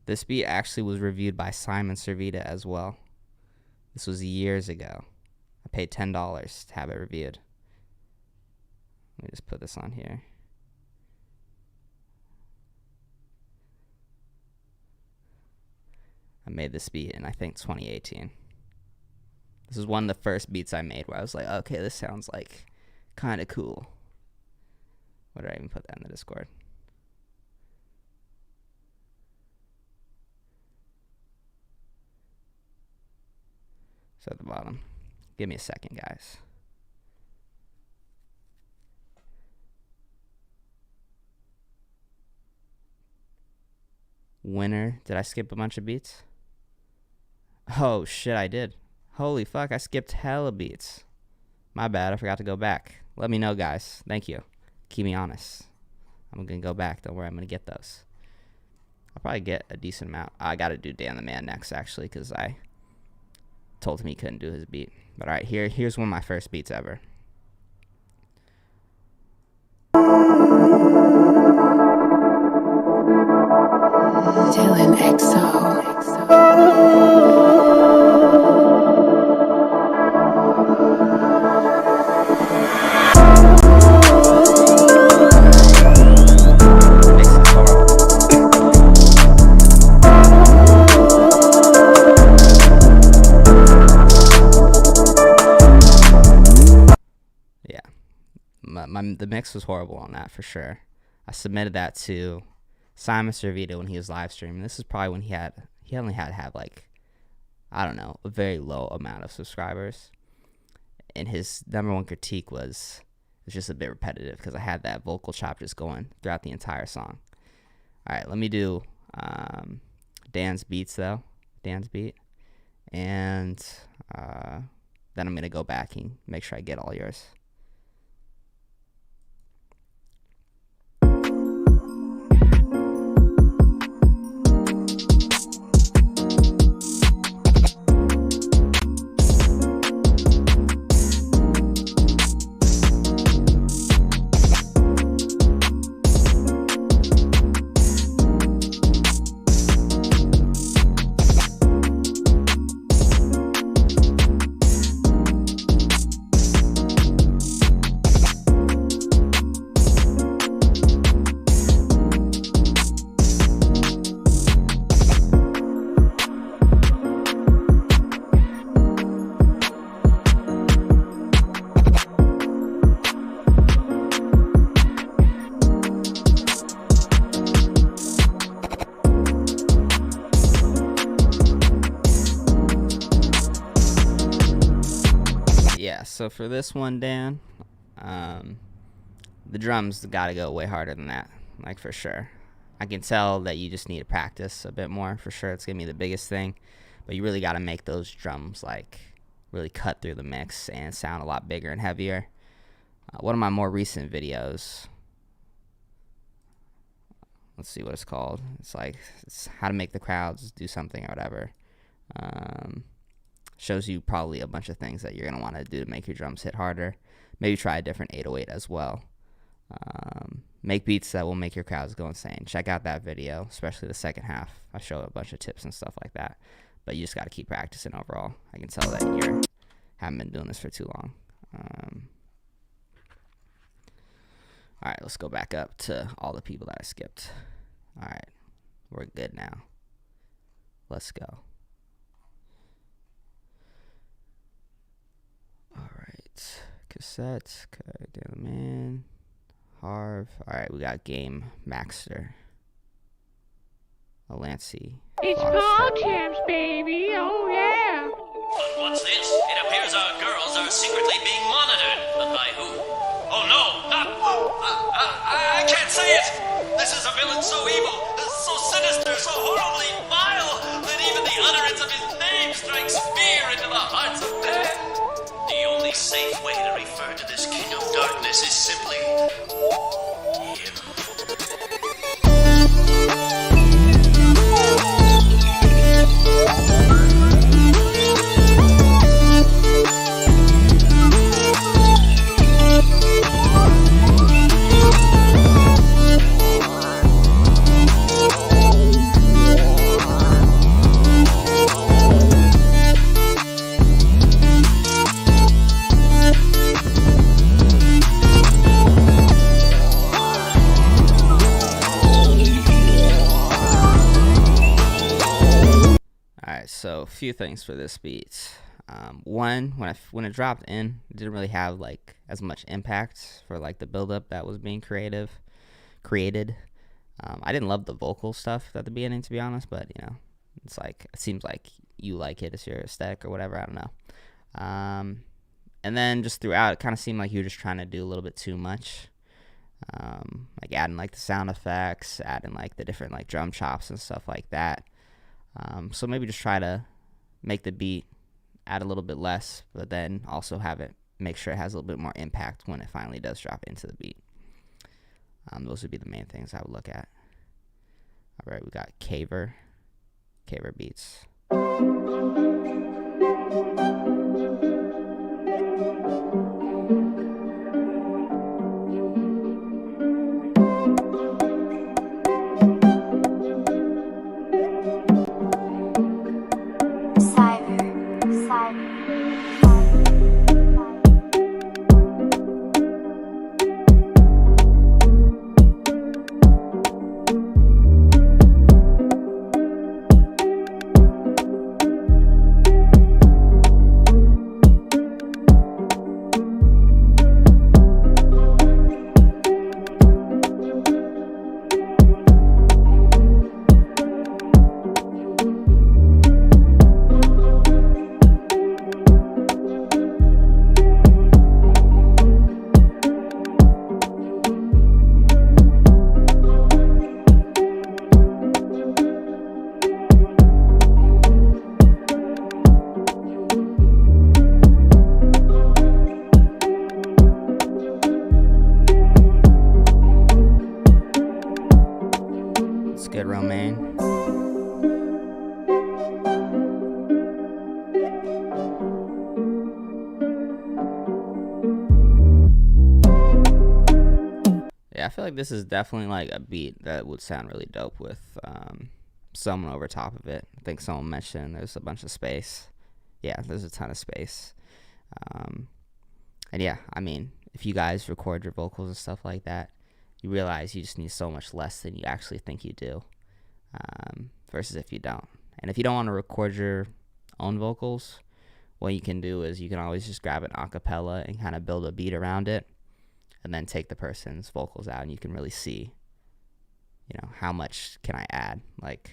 This beat actually was reviewed by Simon Servita as well. This was years ago. I paid $10 to have it reviewed. Let me just put this on here. I made this beat in, I think, 2018. This is one of the first beats I made where I was like, okay, this sounds like kind of cool. Why did I even put that in the Discord? So at the bottom. Give me a second, guys. Winner. Did I skip a bunch of beats? Oh, shit, I did. Holy fuck, I skipped hella beats. My bad, I forgot to go back. Let me know, guys. Thank you. Keep me honest. I'm going to go back. Don't worry, I'm going to get those. I'll probably get a decent amount. I got to do Dan the Man next, actually, because I told him he couldn't do his beat. But all right, here's one of my first beats ever. Dillon XO. The mix was horrible on that for sure. I submitted that to Simon Servita when he was live streaming. This is probably when he only had like, I don't know, a very low amount of subscribers. And his number one critique was it's just a bit repetitive because I had that vocal chop just going throughout the entire song. All right, let me do Dan's beats though. Dan's beat. And then I'm going to go back and make sure I get all yours. So for this one, Dan, the drums got to go way harder than that, like for sure. I can tell that you just need to practice a bit more, for sure. It's going to be the biggest thing, but you really got to make those drums like really cut through the mix and sound a lot bigger and heavier. One of my more recent videos, let's see what it's called. It's how to make the crowds do something or whatever. Shows you probably a bunch of things that you're going to want to do to make your drums hit harder. Maybe try a different 808 as well. Make beats that will make your crowds go insane. Check out that video, especially the second half. I show a bunch of tips and stuff like that. But you just got to keep practicing overall. I can tell that you haven't been doing this for too long. All right, let's go back up to all the people that I skipped. All right, we're good now. Let's go. All right, cassette, okay, Dan the Man, Harv. All right, we got Game Maxter, Alancy. It's fall champs, baby. Oh yeah. But what's this? It appears our girls are secretly being monitored. But by who? Oh no, not. I can't say it. This is a villain so evil, so sinister, so horribly vile that even the utterance of his name strikes fear into the hearts of men. The only safe way to refer to this king of darkness is simply him. right, so a few things for this beat. One, when it dropped in, it didn't really have like as much impact for like the buildup that was being created. I didn't love the vocal stuff at the beginning, to be honest, but you know, it's like it seems like you like it, it's your aesthetic or whatever. I don't know. And then just throughout, it kind of seemed like you were just trying to do a little bit too much. Like adding like the sound effects, adding like the different like drum chops and stuff like that. So maybe just try to make the beat add a little bit less, but then also have it make sure it has a little bit more impact when it finally does drop into the beat. Those would be the main things I would look at. All right, we got Caver Beats. Good Romaine. Yeah, I feel like this is definitely like a beat that would sound really dope with someone over top of it. I think someone mentioned there's a bunch of space. Yeah, there's a ton of space. And yeah, I mean, if you guys record your vocals and stuff like that, you realize you just need so much less than you actually think you do, versus if you don't. And if you don't want to record your own vocals, what you can do is you can always just grab an acapella and kind of build a beat around it, and then take the person's vocals out, and you can really see, you know, how much can I add. Like,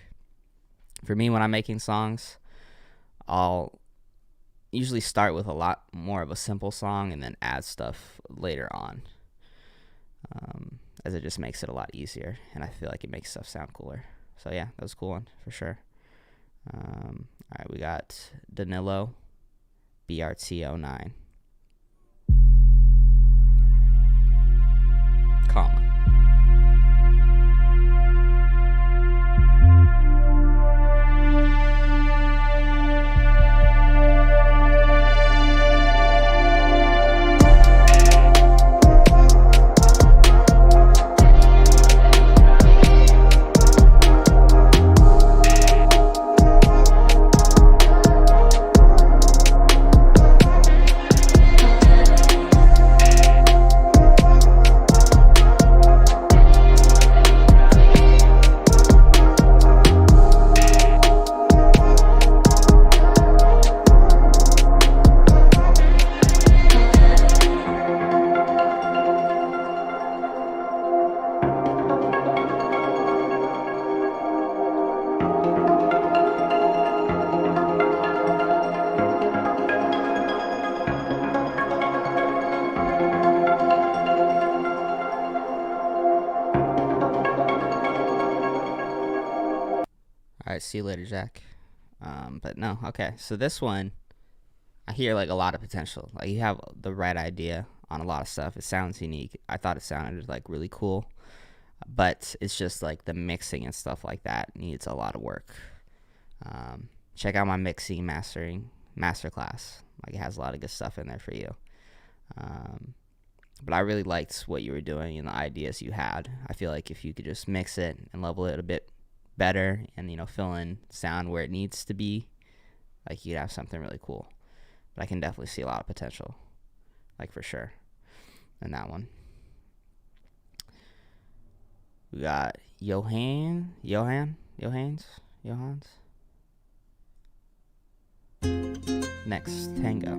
for me, when I'm making songs, I'll usually start with a lot more of a simple song and then add stuff later on. As it just makes it a lot easier, and I feel like it makes stuff sound cooler. So yeah, that was a cool one for sure. All right, we got Danilo, BRT09. Comma. All right, see you later, Jack. But no, okay. So this one, I hear like a lot of potential. Like you have the right idea on a lot of stuff. It sounds unique. I thought it sounded like really cool, but it's just like the mixing and stuff like that needs a lot of work. Check out my mixing mastering masterclass. Like it has a lot of good stuff in there for you. But I really liked what you were doing and the ideas you had. I feel like if you could just mix it and level it a bit better and, you know, fill in sound where it needs to be, like you'd have something really cool. But I can definitely see a lot of potential, like for sure, in that one. We got Johans. next, Tango.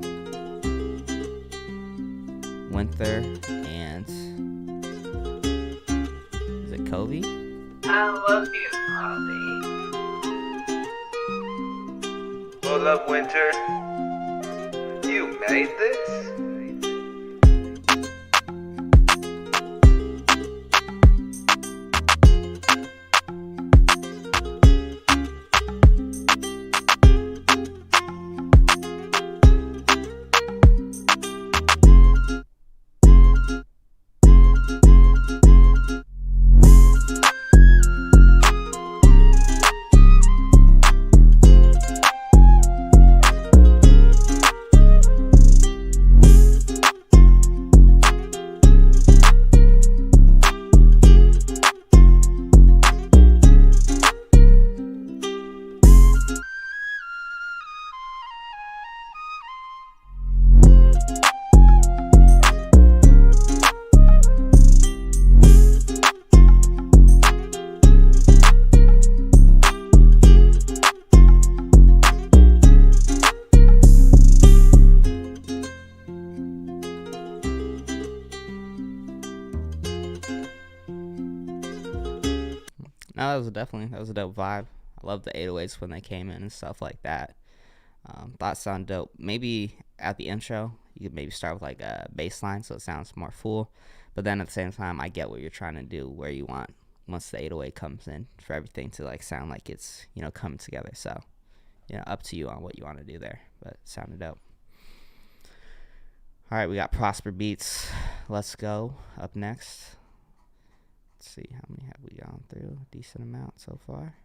Winter and is it Covey? I love you, Bobby. Hold up, Winter. You made this? No, that was a dope vibe. I love the 808s when they came in and stuff like that. Thought sound dope. Maybe at the intro, you could maybe start with like a bass line so it sounds more full. But then at the same time, I get what you're trying to do, where you want once the 808 comes in for everything to like sound like it's, you know, coming together. So, you know, up to you on what you want to do there. But it sounded dope. All right, we got Prosper Beats. Let's Go up next. Let's see, how many have we gone through? Decent amount so far.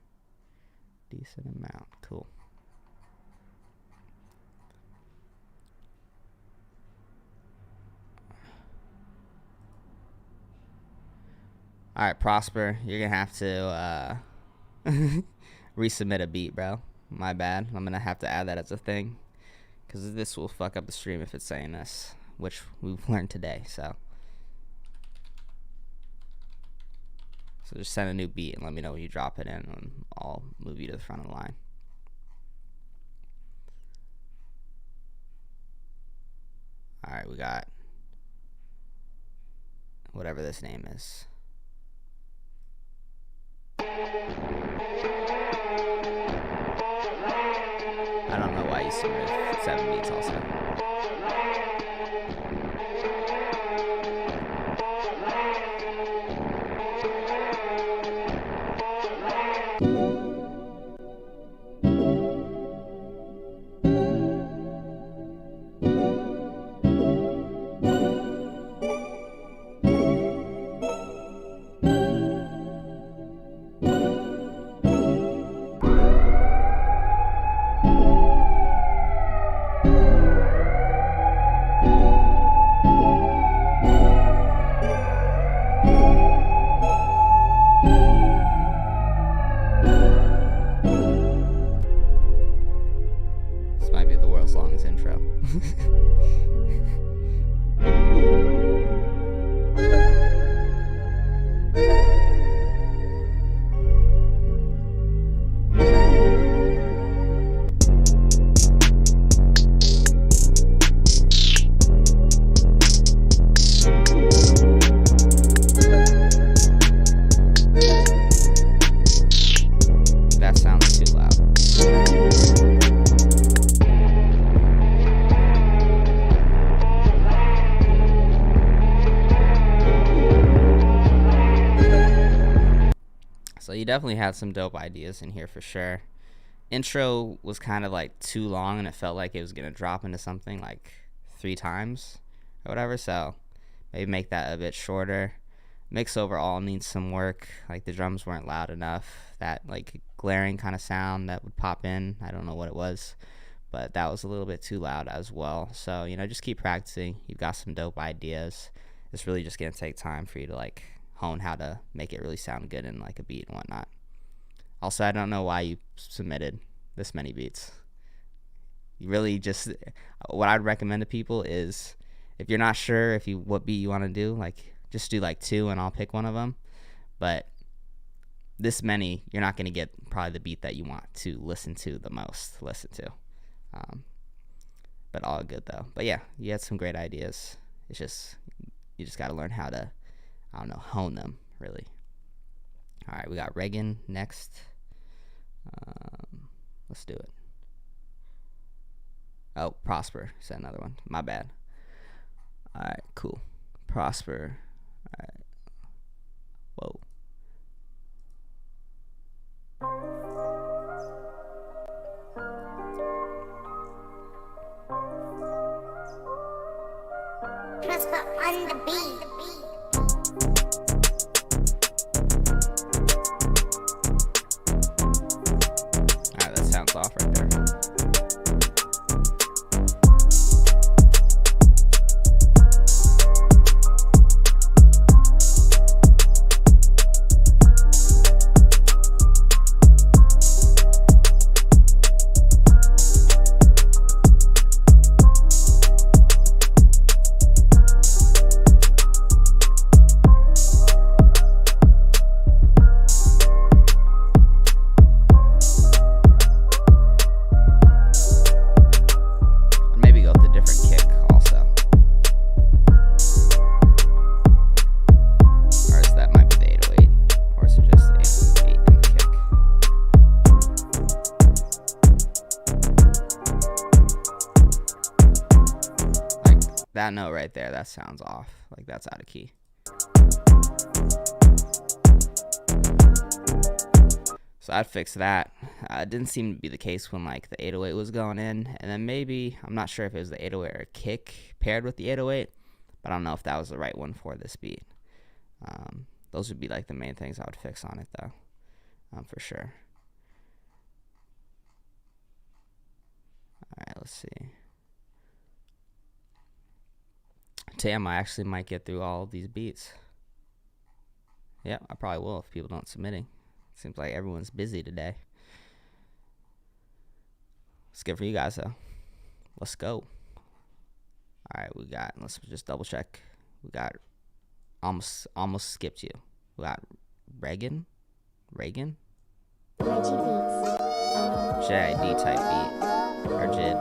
Decent amount. Cool. All right, Prosper, you're going to have to resubmit a beat, bro. My bad. I'm going to have to add that as a thing, because this will fuck up the stream if it's saying this, which we've learned today, so just send a new beat and let me know when you drop it in, and I'll move you to the front of the line. All right, we got whatever this name is. I don't know why you submitted 7 beats also. So you definitely had some dope ideas in here for sure. Intro was kind of like too long, and it felt like it was gonna drop into something like 3 times or whatever. So maybe make that a bit shorter. Mix overall needs some work. Like the drums weren't loud enough. That like glaring kind of sound that would pop in, I don't know what it was, but that was a little bit too loud as well. So, you know, just keep practicing. You've got some dope ideas. It's really just gonna take time for you to like hone how to make it really sound good in like a beat and whatnot. Also, I don't know why you submitted this many beats. You really just, what I'd recommend to people is, if you're not sure what beat you want to do, like just do like 2 and I'll pick one of them. But this many, you're not going to get probably the beat that you want to listen to the most. But all good though. But yeah, you had some great ideas. It's just you just got to learn how to, I don't know, hone them really. All right, we got Reagan next. Let's do it. Oh, Prosper said another one. My bad. All right, cool. Prosper. All right. Whoa. Prosper on the beat. Alright, that sounds off right there. Maybe go with a different kick also. Or is that might be the 808? Or is it just the 808 and the kick? Like that note right there, that sounds off. Like that's out of key. So I'd fix that. It didn't seem to be the case when like the 808 was going in, and then maybe, I'm not sure if it was the 808 or a kick paired with the 808, but I don't know if that was the right one for this beat. Those would be like the main things I would fix on it though, for sure. All right, let's see. Damn, I actually might get through all of these beats. Yeah, I probably will if people don't submitting. Seems like everyone's busy today. It's good for you guys though. Let's go. Alright, let's just double check. We got almost skipped you. We got Reagan? Reggie Beats. JID type beat. Or Jid.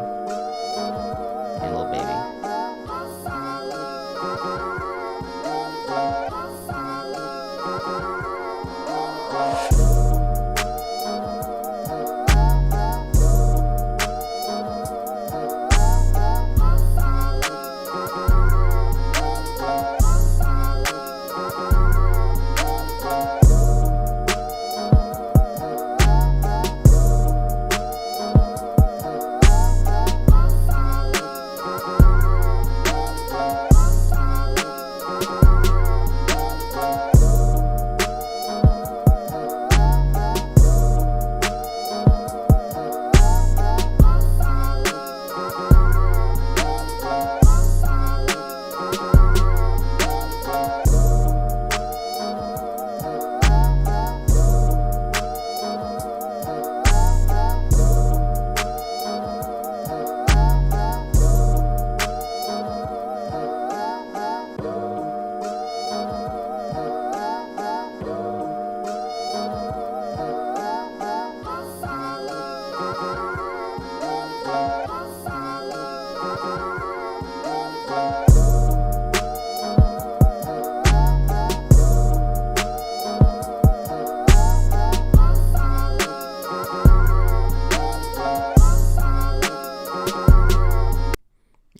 And Lil Baby.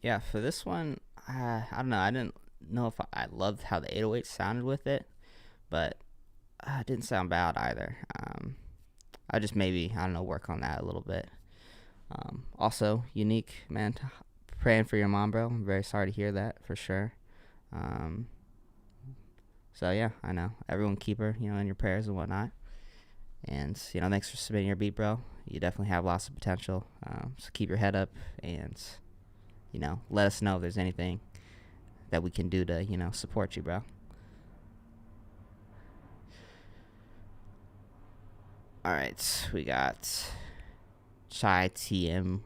Yeah, for this one, I don't know. I didn't know if I loved how the 808 sounded with it, but it didn't sound bad either. I just maybe, I don't know, work on that a little bit. Also, Unique, man, praying for your mom, bro. I'm very sorry to hear that, for sure. So, yeah, I know. Everyone keep her, in your prayers and whatnot. And, thanks for submitting your beat, bro. You definitely have lots of potential. So keep your head up and... let us know if there's anything that we can do to, support you, bro. All right, we got Chai TM,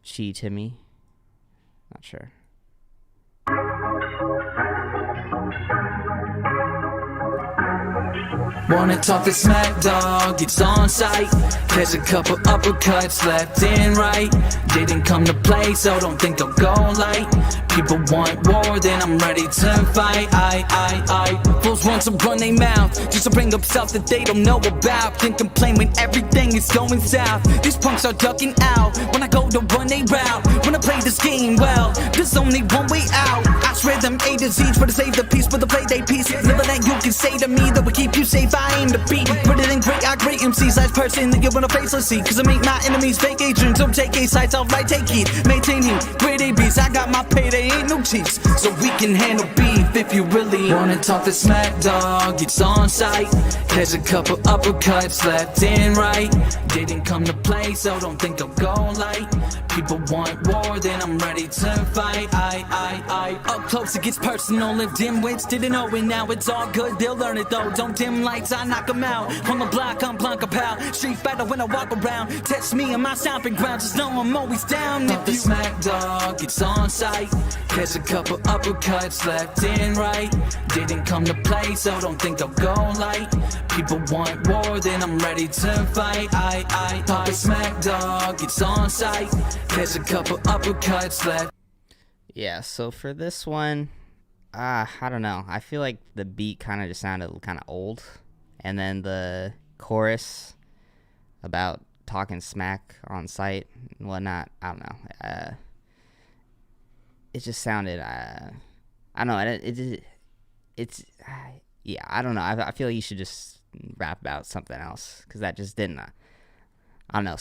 Chi Timmy, not sure. Wanna talk to smack, dog, it's on sight. There's a couple uppercuts left and right. Didn't come to play, so don't think I'll go light. People want war, then I'm ready to fight. Fools want to run their mouth just to bring up stuff that they don't know about. Then complain when everything is going south. These punks are ducking out when I go to run a route. When I play this game well, there's only one way out. I swear them A to Z's for to save the peace, for the play they piece. Never that you can say to me that will keep you safe. I aim to be better than great. I great MCs, last person that you wanna face. Let's see, cause I make my enemies fake agents. Don't take a sides, I'll right take heat. Maintain heat, great A beats. I got my pay, they ain't no cheats. So we can handle beef if you really wanna talk to smack, dog, it's on sight. There's a couple uppercuts left and right. Didn't come to play, so don't think I'll go light. People want war, then I'm ready to fight. Up close it gets personal. If dimwits didn't know it, now it's all good, they'll learn it though. Don't dim lights, I knock them out. On the block, I'm Blanca pal. Street battle when I walk around. Test me and my stomping ground, just know I'm always down. If you smack, dog, it's on sight. There's a couple uppercuts left and right. Didn't come to play, so don't think I'll go light. People want war, then I'm ready to fight. Pop a smack, dog, it's on sight. There's a couple uppercuts left. Yeah, so for this one, I don't know. I feel like the beat kind of just sounded kind of old. And then the chorus about talking smack on site and whatnot, I don't know. It just sounded, I don't know. It's yeah, I don't know. I feel like you should just rap about something else, because that just didn't, I don't know.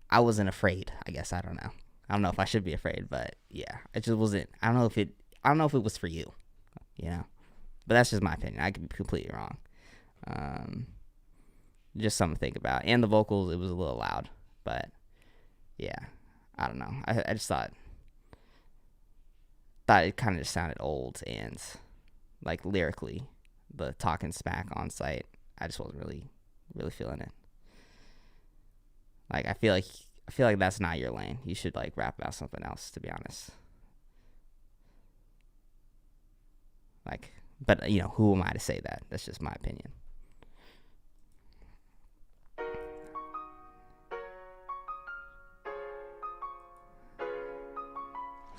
I wasn't afraid, I guess. I don't know. I don't know if I should be afraid, but yeah, it just wasn't. I don't know if it was for you, you know. But that's just my opinion. I could be completely wrong. Just something to think about. And the vocals, it was a little loud, but yeah, I don't know. I just thought it kind of just sounded old, and like lyrically, the talking smack on site, I just wasn't really feeling it. Like I feel like that's not your lane. You should like rap about something else, to be honest. Like, but you know, who am I to say that? That's just my opinion.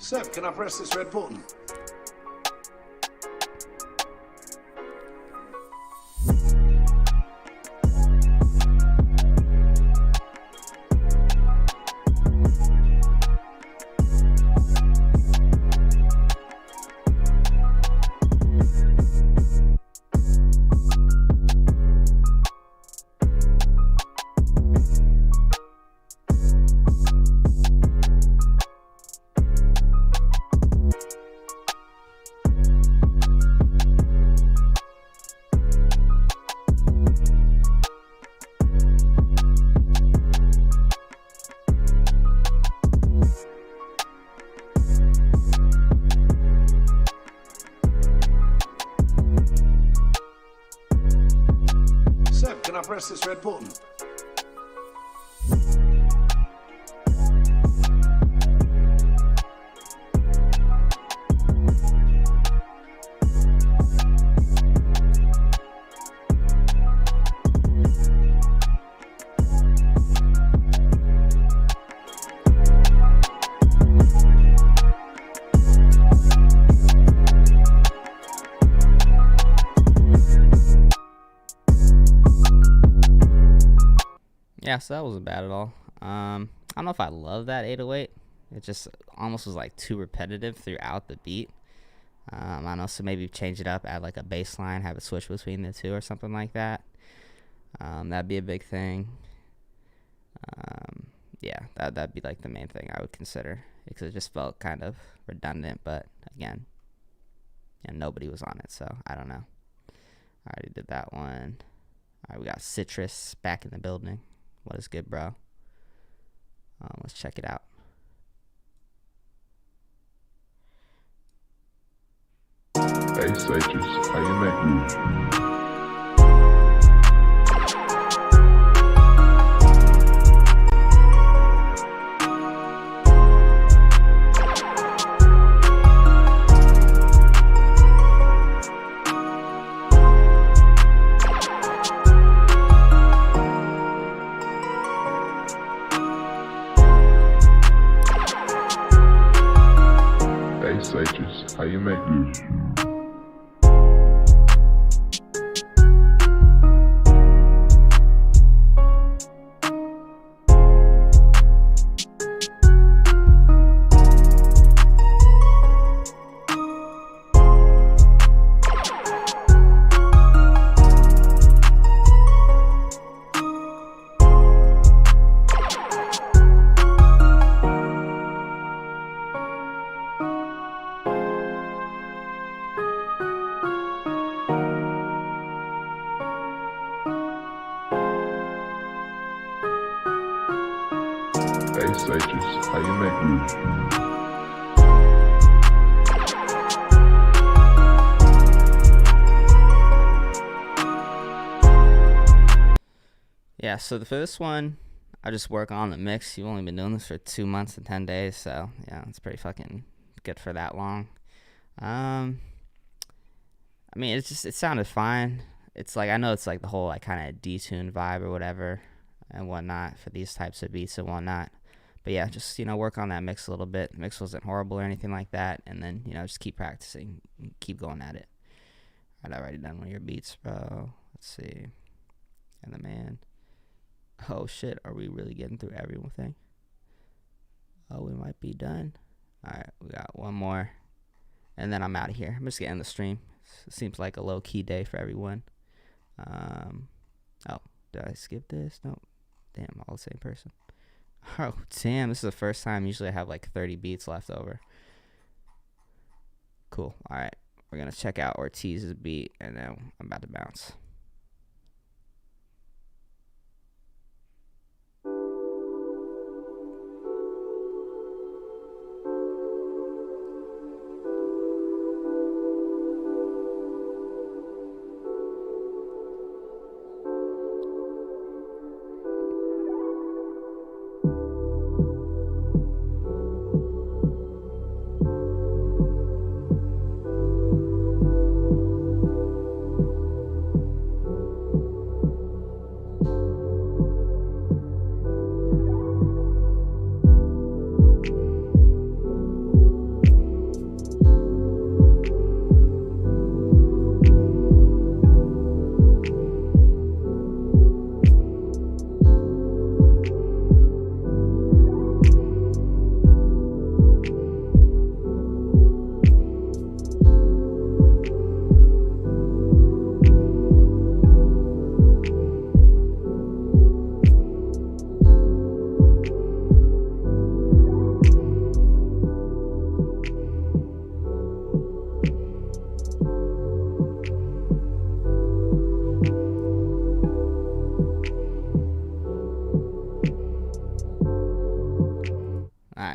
Seb, can I press this red button? Can I press this red button? Yeah, so that wasn't bad at all. I don't know if I love that 808. It just almost was like too repetitive throughout the beat. I don't know, so maybe change it up, add like a bass line, have a switch between the two or something like that. That'd be a big thing. Yeah, that'd be like the main thing I would consider, because it just felt kind of redundant, but again, and nobody was on it, so I don't know. I already did that one. All right, we got Citrus back in the building. What is good, bro? Let's check it out. Hey, Citrus, how you make you? how you make this? Hey, Sages, how you make this? Yeah, so for this one, I just work on the mix. You've only been doing this for 2 months and 10 days, so yeah, it's pretty fucking good for that long. I mean, it sounded fine. It's like, I know it's like the whole like kind of detuned vibe or whatever and whatnot for these types of beats and whatnot. But yeah, just, work on that mix a little bit. The mix wasn't horrible or anything like that. And then, just keep practicing. Keep going at it. All right, I already done one of your beats, bro. Let's see. And the man. Oh, shit. Are we really getting through everything? Oh, we might be done. All right, we got one more. And then I'm out of here. I'm just getting the stream. It seems like a low-key day for everyone. Oh, did I skip this? No. Damn, all the same person. Oh, damn. This is the first time. Usually I have like 30 beats left over. Cool. All right. We're going to check out Ortiz's beat, and then I'm about to bounce.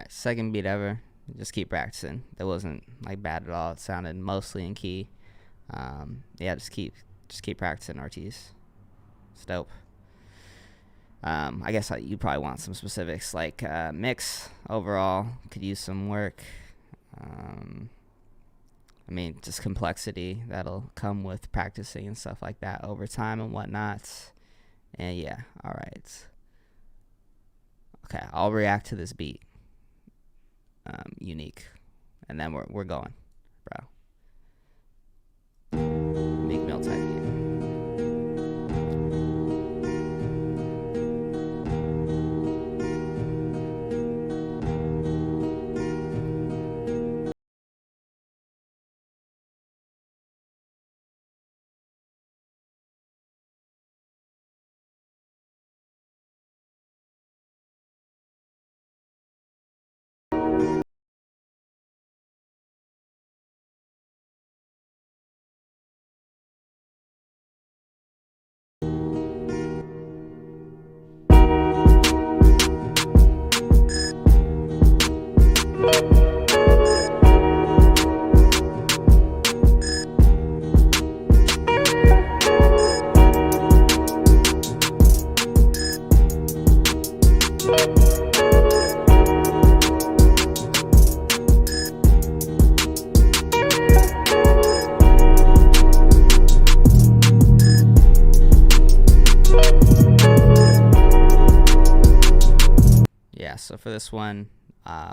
Second beat ever. Just keep practicing. That wasn't like bad at all. It sounded mostly in key. Yeah, just keep practicing, Ortiz. It's dope. I guess you probably want some specifics like mix overall could use some work. I mean, just complexity that'll come with practicing and stuff like that over time and whatnot. And yeah, all right. Okay, I'll react to this beat. Unique, and then we're going, bro. Meek Mill type beat. So for this one,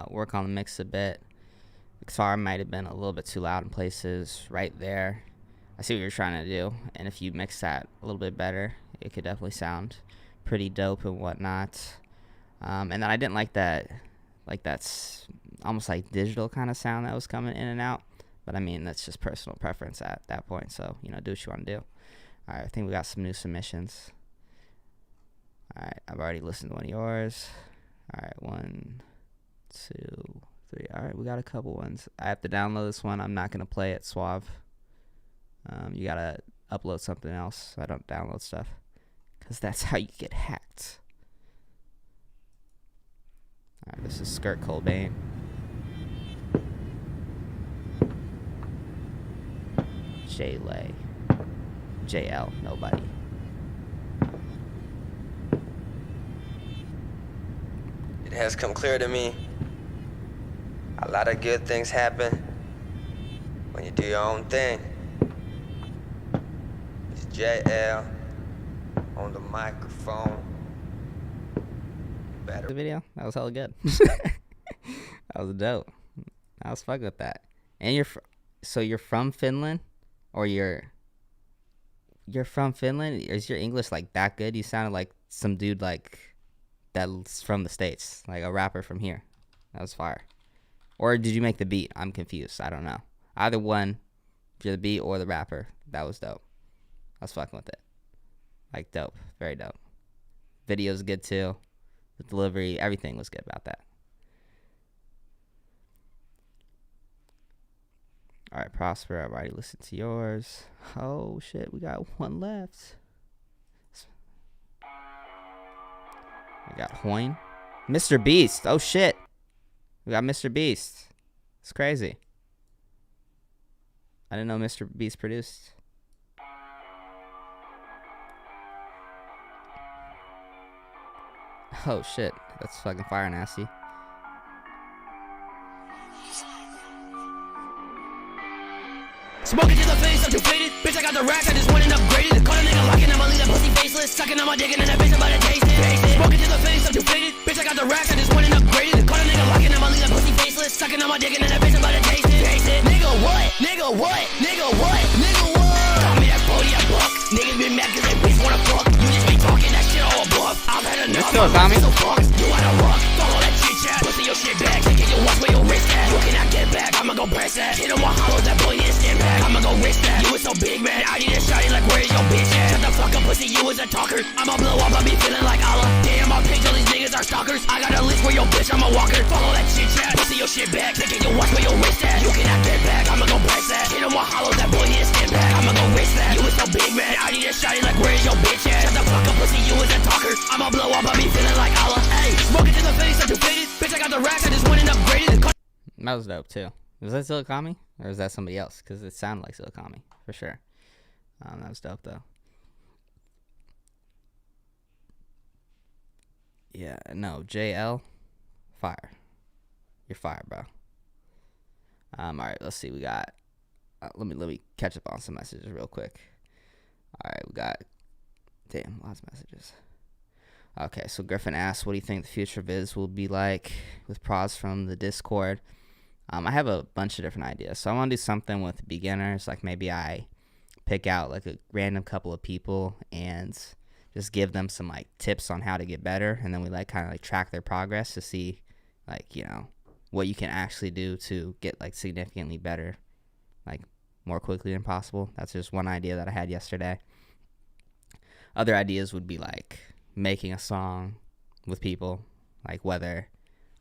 work on the mix a bit. guitar might have been a little bit too loud in places right there. I see what you're trying to do, and if you mix that a little bit better, it could definitely sound pretty dope and whatnot. And then I didn't like that's almost like digital kind of sound that was coming in and out. But I mean, that's just personal preference at that point. So, do what you want to do. All right, I think we got some new submissions. All right, I've already listened to one of yours. All right, 1, 2, 3. All right, we got a couple ones. I have to download this one. I'm not going to play it, Suave. You got to upload something else so I don't download stuff. Because that's how you get hacked. All right, this is Skirt Cobain. J-Lay. JL, nobody. It has come clear to me. A lot of good things happen when you do your own thing. It's JL on the microphone. Better. The video? That was hella good. That was dope. I was fucking with that. And so you're from Finland? Or you're from Finland? Is your English like that good? You sounded like some dude like that's from the States, like a rapper from here. That was fire. Or did you make the beat? I'm confused. I don't know. Either one, if you're the beat or the rapper, that was dope. I was fucking with it. Like dope, very dope. Video's good too. The delivery, everything was good about that. All right, Prosper, I've already listened to yours. Oh, shit, we got one left. We got Hoyne. Mr. Beast. Oh, shit. We got Mr. Beast. It's crazy. I didn't know Mr. Beast produced. Oh, shit. That's fucking fire nasty. Smoking to the face, I'm too faded. Bitch, I got the racks, I just went and upgraded. Caught a nigga locking, I'ma leave that pussy faceless. Sucking on my dick and then that bitch about to taste it. Smoking to the face, I'm too faded. Bitch, I got the racks, I just went and upgraded. Caught a nigga locking, I'ma leave that pussy faceless. Sucking on my dick and then that bitch about to taste it. Nigga, what? Nigga, what? Nigga, what? Nigga, what? Call me that 40 a buck. Niggas been mad cause they bitch wanna fuck. You just be talking that shit all above. I've had enough. Let's go, Tommy. So fuck. You wanna rock. Follow that chit chat. Pussy your shit back. Taking your watch where your wrist at. You cannot get back. I'ma go press that. Hit him with hollows that boy his impact. I'ma go risk that. You was so big, man. I need a shotty like where's your bitch at? Shut the fuck up, pussy. You was a talker. I'ma blow up. I be feeling like Allah. Damn, I'll page all these niggas are stalkers. I got a list where your bitch. I'm a walker. Follow that chit chat. Pussy your shit back. Taking your watch where your wrist at. You cannot get back. I'ma go press that. Hit him with hollows that boy his impact. I'ma go risk that. You was so big, man. I need a shotty like where's your bitch at? Shut the fuck up, pussy. You was a talker. I'ma blow up. I be feeling like Allah. Hey, smoking to the face. I'm too faded. Bitch, I got the racks. I just went and upgraded. That was dope too. Was that Silicami? Or is that somebody else? Because it sounded like Silicami, for sure. That was dope though. Yeah, no, JL, fire. You're fire, bro. All right, let's see. We got. Let me catch up on some messages real quick. All right, we got. Damn, lots of messages. Okay, so Griffin asks, what do you think the future of Viz will be like with pros from the Discord? I have a bunch of different ideas. So I want to do something with beginners. Like maybe I pick out like a random couple of people and just give them some like tips on how to get better. And then we like kind of like track their progress to see like, what you can actually do to get like significantly better, like more quickly than possible. That's just one idea that I had yesterday. Other ideas would be like making a song with people, like whether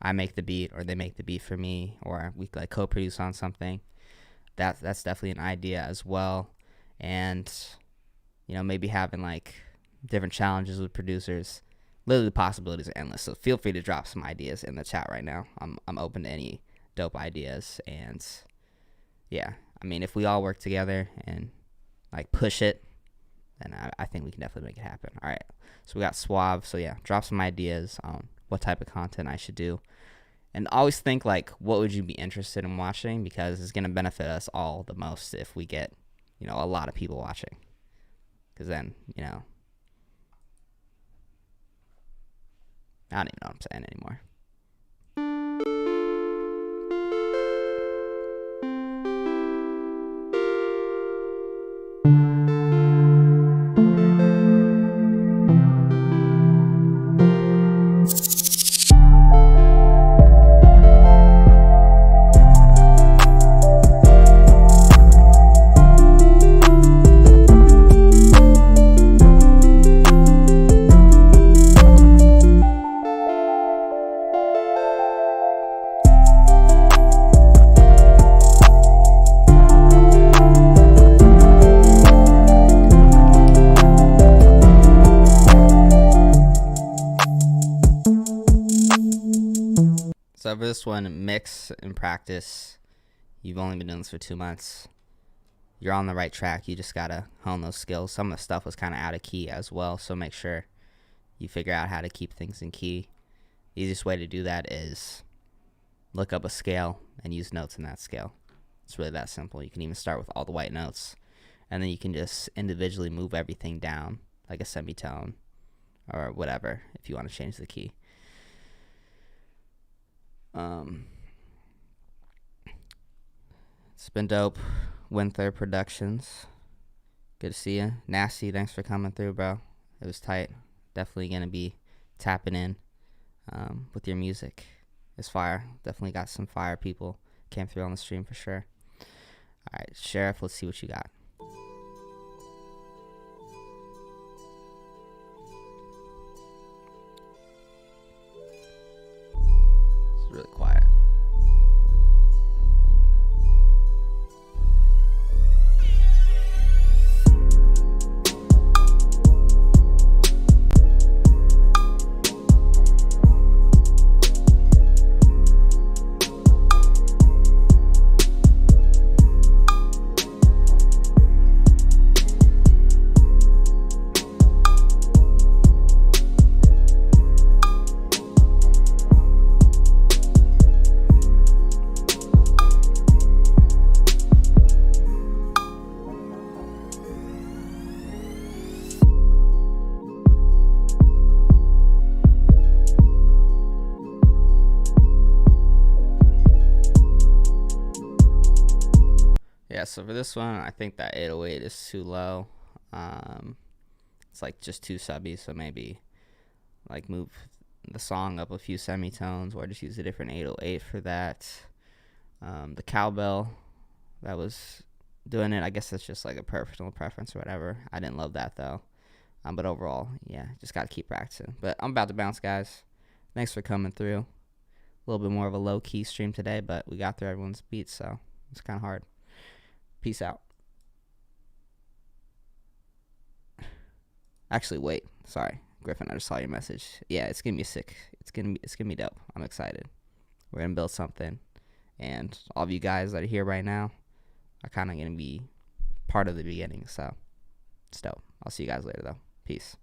I make the beat or they make the beat for me, or we like co-produce on something. That's definitely an idea as well. And maybe having like different challenges with producers. Literally the possibilities are endless. So feel free to drop some ideas in the chat right now. I'm open to any dope ideas. And yeah, I mean, if we all work together and like push it, then I think we can definitely make it happen. All right, so we got Suave. So yeah, drop some ideas on what type of content I should do. And always think like, what would you be interested in watching? Because it's going to benefit us all the most if we get, a lot of people watching. Because then, I don't even know what I'm saying anymore. for this one, mix and practice. You've only been doing this for 2 months. You're on the right track. You just got to hone those skills. Some of the stuff was kind of out of key as well, so make sure you figure out how to keep things in key. The easiest way to do that is look up a scale and use notes in that scale. It's really that simple. You can even start with all the white notes, and then you can just individually move everything down, like a semitone or whatever, if you want to change the key. It's been dope. Winther Productions. Good to see you. Nasty, thanks for coming through, bro. It was tight. Definitely going to be tapping in with your music. It's fire. Definitely got some fire people. Came through on the stream for sure. All right, Sheriff, let's see what you got. It's really quiet. Yeah, so for this one, I think that 808 is too low. It's like just too subby, so maybe like move the song up a few semitones or just use a different 808 for that. The cowbell that was doing it, I guess that's just like a personal preference or whatever. I didn't love that though. But overall, yeah, just got to keep practicing. But I'm about to bounce, guys. Thanks for coming through. A little bit more of a low-key stream today, but we got through everyone's beats, so it's kind of hard. Peace out. Actually, wait. Sorry, Griffin. I just saw your message. Yeah, it's gonna be sick. It's gonna be dope. I'm excited. We're gonna build something, and all of you guys that are here right now are kind of gonna be part of the beginning. So it's dope. I'll see you guys later, though. Peace.